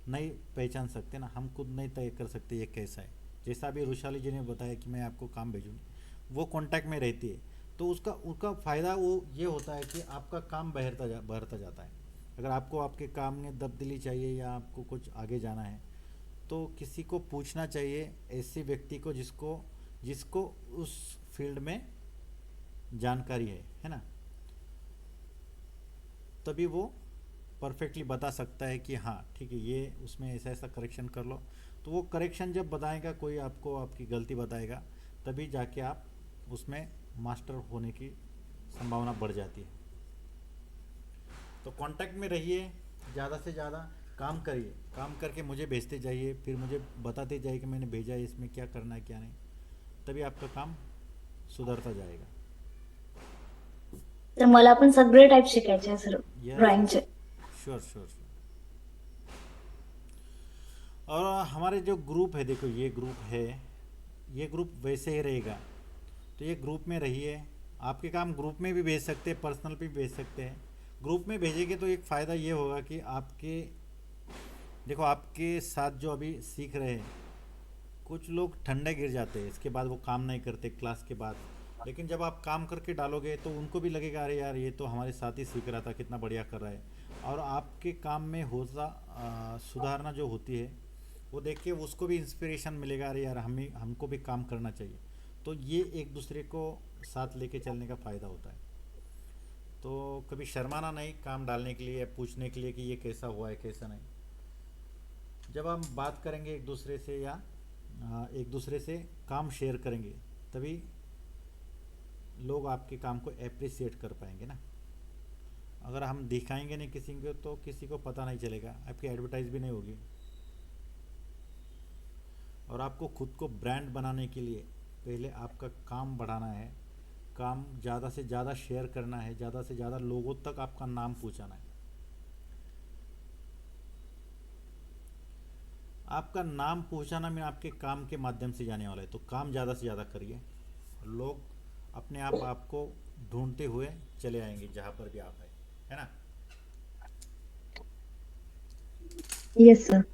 Speaker 1: नहीं पहचान सकते ना, हम खुद नहीं तय कर सकते ये कैसा है। जैसा अभी रुशाली जी ने बताया कि मैं आपको काम भेजूँगी, वो कांटेक्ट में रहती है तो उसका फ़ायदा वो ये होता है कि आपका काम बढ़ता जाता है। अगर आपको आपके काम में तब्दीली चाहिए या आपको कुछ आगे जाना है तो किसी को पूछना चाहिए, ऐसे व्यक्ति को जिसको जिसको उस फील्ड में जानकारी है ना, तभी वो परफेक्टली बता सकता है कि हाँ ठीक है, ये उसमें ऐसा ऐसा करेक्शन कर लो। तो वो करेक्शन जब बताएगा कोई, आपको आपकी गलती बताएगा, तभी जाके आप उसमें मास्टर होने की संभावना बढ़ जाती है। तो कांटेक्ट में रहिए, ज़्यादा से ज़्यादा काम करिए, काम करके मुझे भेजते जाइए, फिर मुझे बताते जाइए कि मैंने भेजा है, इसमें क्या करना है क्या नहीं, तभी आपका काम सुधरता जाएगा।
Speaker 4: तर मला पण सगळे टाईप शिकायचे आहे सर
Speaker 1: यस,
Speaker 4: ड्रॉइंगचे.
Speaker 1: Sure sure sure. और हमारे जो ग्रुप है, देखो ये ग्रुप है, ये ग्रुप वैसे ही रहेगा। तो ये ग्रुप में रहिए, आपके काम ग्रुप में भी भेज सकते हैं, पर्सनल भी भेज सकते हैं। ग्रुप में भेजेंगे तो एक फ़ायदा ये होगा कि आपके, देखो आपके साथ जो अभी सीख रहे हैं, कुछ लोग ठंडे गिर जाते हैं, इसके बाद वो काम नहीं करते क्लास के बाद। लेकिन जब आप काम करके डालोगे तो उनको भी लगेगा अरे यार ये तो हमारे साथ ही सीख रहा था, कितना बढ़िया कर रहा है। और आपके काम में होता सुधारना जो होती है, वो देख के उसको भी इंस्पिरेशन मिलेगा, अरे यार हमको भी काम करना चाहिए। तो ये एक दूसरे को साथ लेके चलने का फ़ायदा होता है। तो कभी शर्माना नहीं काम डालने के लिए, पूछने के लिए कि ये कैसा हुआ है कैसा नहीं। जब हम बात करेंगे एक दूसरे से या एक दूसरे से काम शेयर करेंगे, तभी लोग आपके काम को एप्रिसिएट कर पाएंगे ना। अगर हम दिखाएंगे नहीं किसी को तो किसी को पता नहीं चलेगा, आपकी एडवर्टाइज भी नहीं होगी। और आपको खुद को ब्रांड बनाने के लिए पहले आपका काम बढ़ाना है, काम ज़्यादा से ज़्यादा शेयर करना है, ज़्यादा से ज़्यादा लोगों तक आपका नाम पहुंचाना है। आपका नाम पहुंचाना में आपके काम के माध्यम से जाने वाला है। तो काम ज़्यादा से ज़्यादा करिए, लोग अपने आप आपको ढूंढते हुए चले आएंगे जहाँ पर भी आप है ना।
Speaker 5: Yes sir.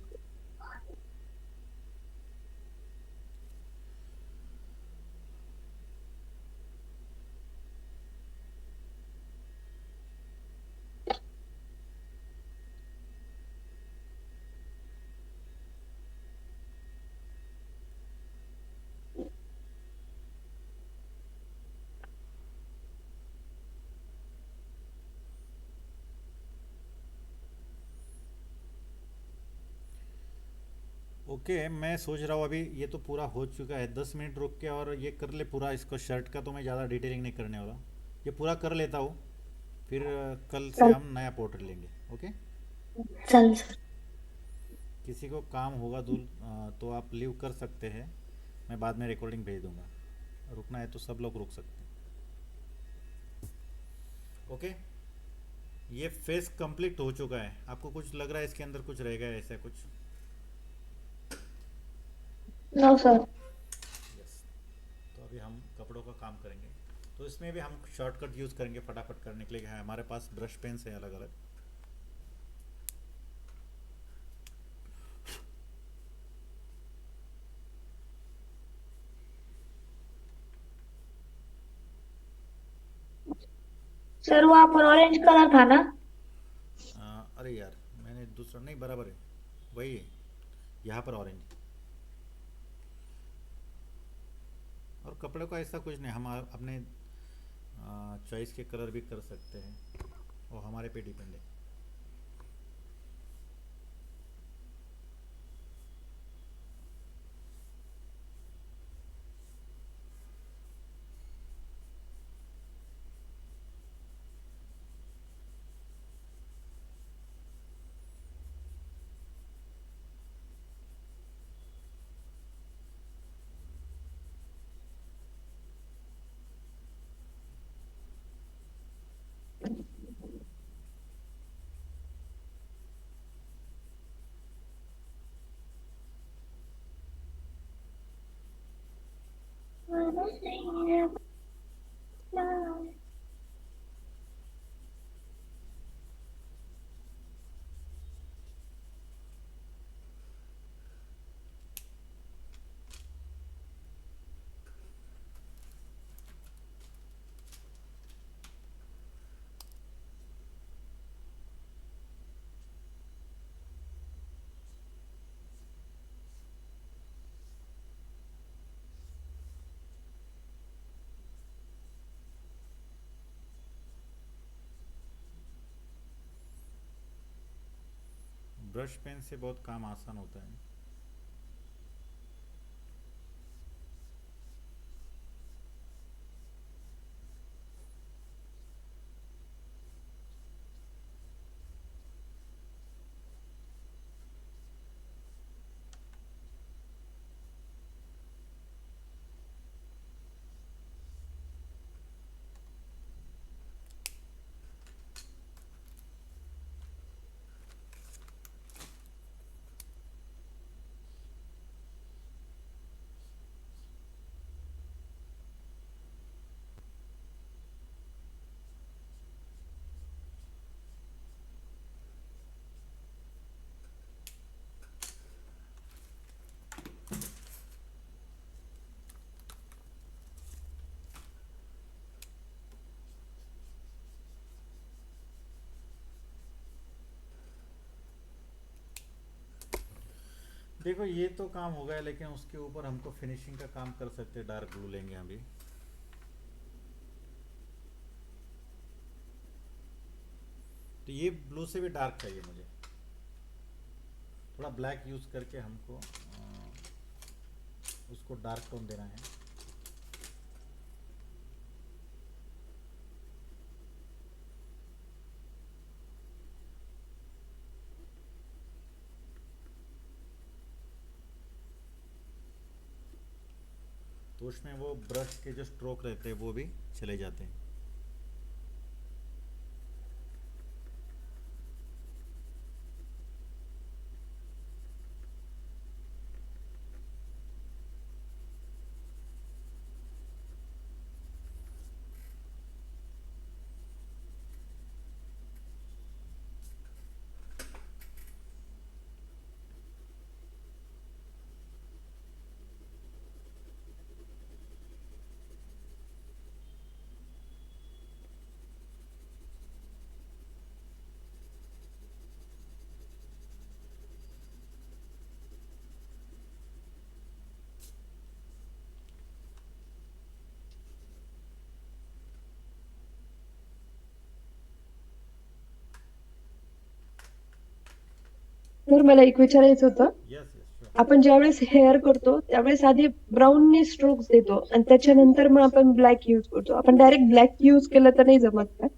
Speaker 1: ओके, मैं सोच रहा हूँ अभी ये तो पूरा हो चुका है, 10 मिनट रुक के और ये कर ले पूरा इसको। शर्ट का तो मैं ज़्यादा डिटेलिंग नहीं करने वाला, ये पूरा कर लेता हूँ, फिर कल से हम नया पोर्टल लेंगे। ओके,
Speaker 4: चालेल सर.
Speaker 1: किसी को काम होगा दूर तो आप लीव कर सकते हैं, मैं बाद में रिकॉर्डिंग भेज दूंगा। रुकना है तो सब लोग रुक सकते हैं। ओके, ये फेस कंप्लीट हो चुका है। आपको कुछ लग रहा है इसके अंदर कुछ रहेगा ऐसा कुछ?
Speaker 3: No sir.
Speaker 1: यस। तो अभी हम कपड़ों का काम करेंगे, तो इसमें भी हम शॉर्टकट यूज़ करेंगे फटाफट करने के लिए। हमारे पास ब्रश पेन्स है अलग अलग।
Speaker 3: सर वहाँ पर ऑरेंज कलर था ना?
Speaker 1: अरे यार मैंने दूसरा नहीं, बराबर है वही है, यहाँ पर ऑरेंज। और कपड़े का ऐसा कुछ नहीं, हम अपने चॉइस के कलर भी कर सकते हैं, वो हमारे पे डिपेंड है। ब्रश पेन से बहुत काम आसान होता है। देखो ये तो काम हो गया, लेकिन उसके ऊपर हमको फिनिशिंग का काम कर सकते हैं। डार्क ब्लू लेंगे अभी। तो ये ब्लू से भी डार्क चाहिए मुझे, थोड़ा ब्लैक यूज करके हमको उसको डार्क टोन देना है। तो उसमें वो ब्रश के जो स्ट्रोक रहते हैं वो भी चले जाते हैं।
Speaker 5: तर मला एक विचारायचं होतं,
Speaker 1: यस यस श्योर।
Speaker 5: आपण ज्यावेळेस हेअर करतो त्यावेळेस आधी ब्राऊनने स्ट्रोक्स देतो आणि त्याच्यानंतर मग आपण ब्लॅक यूज करतो. आपण डायरेक्ट ब्लॅक यूज केलं तर नाही जमत का?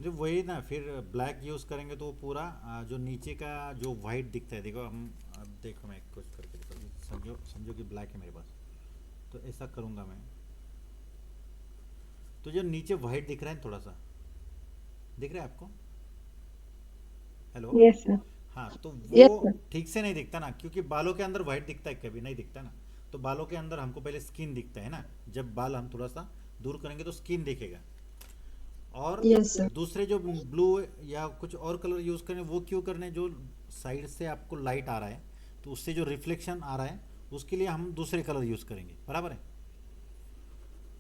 Speaker 1: जो वही ना, फिर ब्लैक यूज़ करेंगे तो वो पूरा जो नीचे का जो वाइट दिखता है, देखो हम अब देखो मैं कुछ करके देखो, समझो समझो कि ब्लैक है मेरे पास, तो ऐसा करूँगा मैं। तो जो नीचे वाइट दिख रहा है थोड़ा सा, दिख रहा है आपको? हेलो।
Speaker 5: Yes sir.
Speaker 1: हाँ, तो
Speaker 5: येस
Speaker 1: वो
Speaker 5: सर.
Speaker 1: ठीक से नहीं दिखता ना, क्योंकि बालों के अंदर वाइट दिखता है, कभी नहीं दिखता ना। तो बालों के अंदर हमको पहले स्किन दिखता है ना, जब बाल हम थोड़ा सा दूर करेंगे तो स्किन दिखेगा। और
Speaker 5: येस सर.
Speaker 1: दूसरे जो ब्लू या कुछ और कलर यूज़ करें, वो क्यों करने, जो साइड से आपको लाइट आ रहा है तो उससे जो रिफ्लेक्शन आ रहा है उसके लिए हम दूसरे कलर यूज़ करेंगे, बराबर है।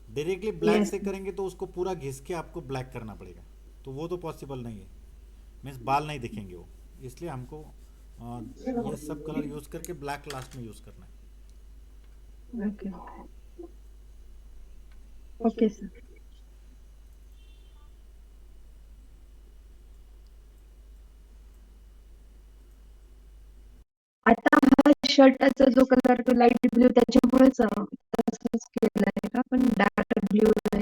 Speaker 1: डायरेक्टली ब्लैक
Speaker 5: येस
Speaker 1: से
Speaker 5: सर.
Speaker 1: करेंगे तो उसको पूरा घिस के आपको ब्लैक करना पड़ेगा, तो वो तो पॉसिबल नहीं है। मीन्स बाल नहीं दिखेंगे वो, इसलिए हमको ये सब कलर यूज़ करके ब्लैक लास्ट में यूज़ करना है।
Speaker 5: ओके. Okay sir. आता हा शर्टाचा जो कलर तो लाईट ब्ल्यू त्याच्यामुळेच तसंच केलाय का? पण डार्क ब्ल्यू आहे.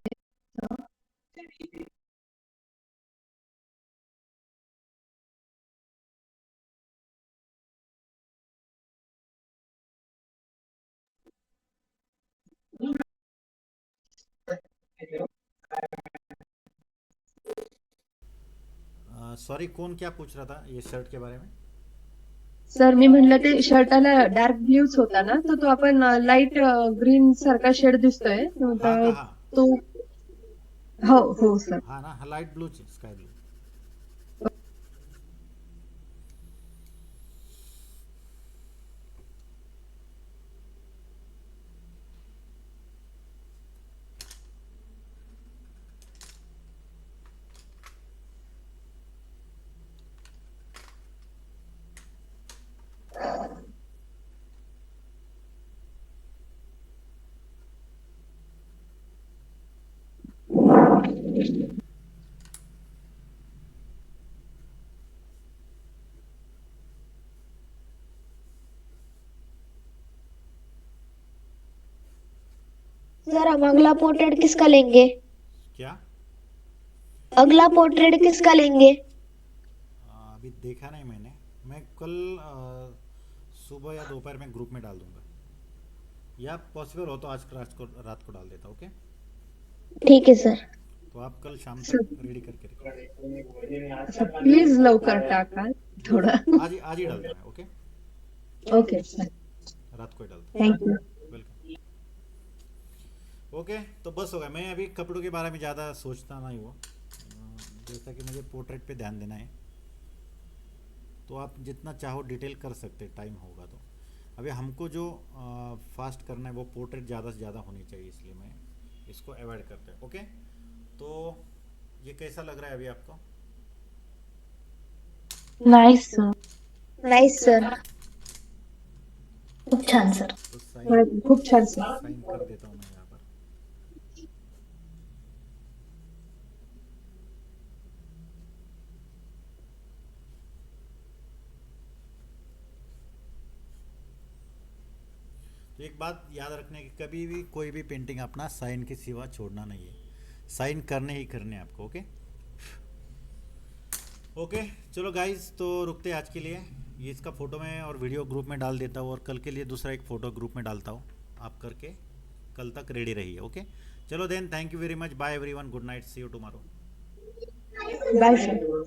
Speaker 1: सॉरी, कौन क्या पूछ रहा था ये शर्ट के बारे में?
Speaker 5: सर मी म्हणलं ते शर्टाला डार्क ब्ल्यूच होता ना, तर तो आपण लाईट ग्रीन सारखा शेड दिसतोय.
Speaker 1: हाँ
Speaker 5: तर
Speaker 1: कहा।
Speaker 5: तो हो हो सर.
Speaker 1: हाँ ना, light blue, sky blue.
Speaker 3: Sir हम अगला पोर्ट्रेट किसका लेंगे?
Speaker 1: क्या?
Speaker 3: अगला पोर्ट्रेट किसका लेंगे?
Speaker 1: अभी देखा नहीं मैंने। मैं कल सुबह या दोपहर में ग्रुप में डाल दूंगा, या पॉसिबल हो तो आज रात को डाल देता। ओके,
Speaker 3: ठीक है सर।
Speaker 1: तो आप कल शाम तक रेडी करके रखो।
Speaker 5: प्लीज लवकर टाका थोडं.
Speaker 1: आज ही डाल देना। ओके,
Speaker 5: ओके सर,
Speaker 1: रात को ही डाल देना।
Speaker 5: थँक्यू.
Speaker 1: वेलकम। ओके, तो बस हो गया। मैं अभी कपड़ों के बारे में ज़्यादा सोचता नहीं हुआ, जैसा कि मुझे पोर्ट्रेट पे ध्यान देना है, तो आप जितना चाहो डिटेल कर सकते, टाइम होगा तो। अभी हमको जो फास्ट करना है वो पोर्ट्रेट ज़्यादा से ज़्यादा होनी चाहिए, इसलिए मैं इसको अवॉइड करता हूँ। ओके, तो ये कैसा लग रहा है अभी आपको?
Speaker 2: Nice sir.
Speaker 3: Nice sir.
Speaker 4: खूप छान सर.
Speaker 1: तो साइन
Speaker 5: खूप छान सर.
Speaker 1: साइन कर देता हूँ मैं यहाँ पर। तो एक बात याद रखने की, कभी भी कोई भी पेंटिंग अपना साइन के सिवा छोड़ना नहीं है, साइन करने ही करने आपको। ओके ओके, चलो गाइस, तो रुकते हैं आज के लिए। ये इसका फ़ोटो मैं और वीडियो ग्रुप में डाल देता हूँ, और कल के लिए दूसरा एक फ़ोटो ग्रुप में डालता हूँ। आप करके कल तक रेडी रहिए। ओके, चलो then, thank you very much, bye everyone, good night, see you tomorrow.
Speaker 5: Bye sir.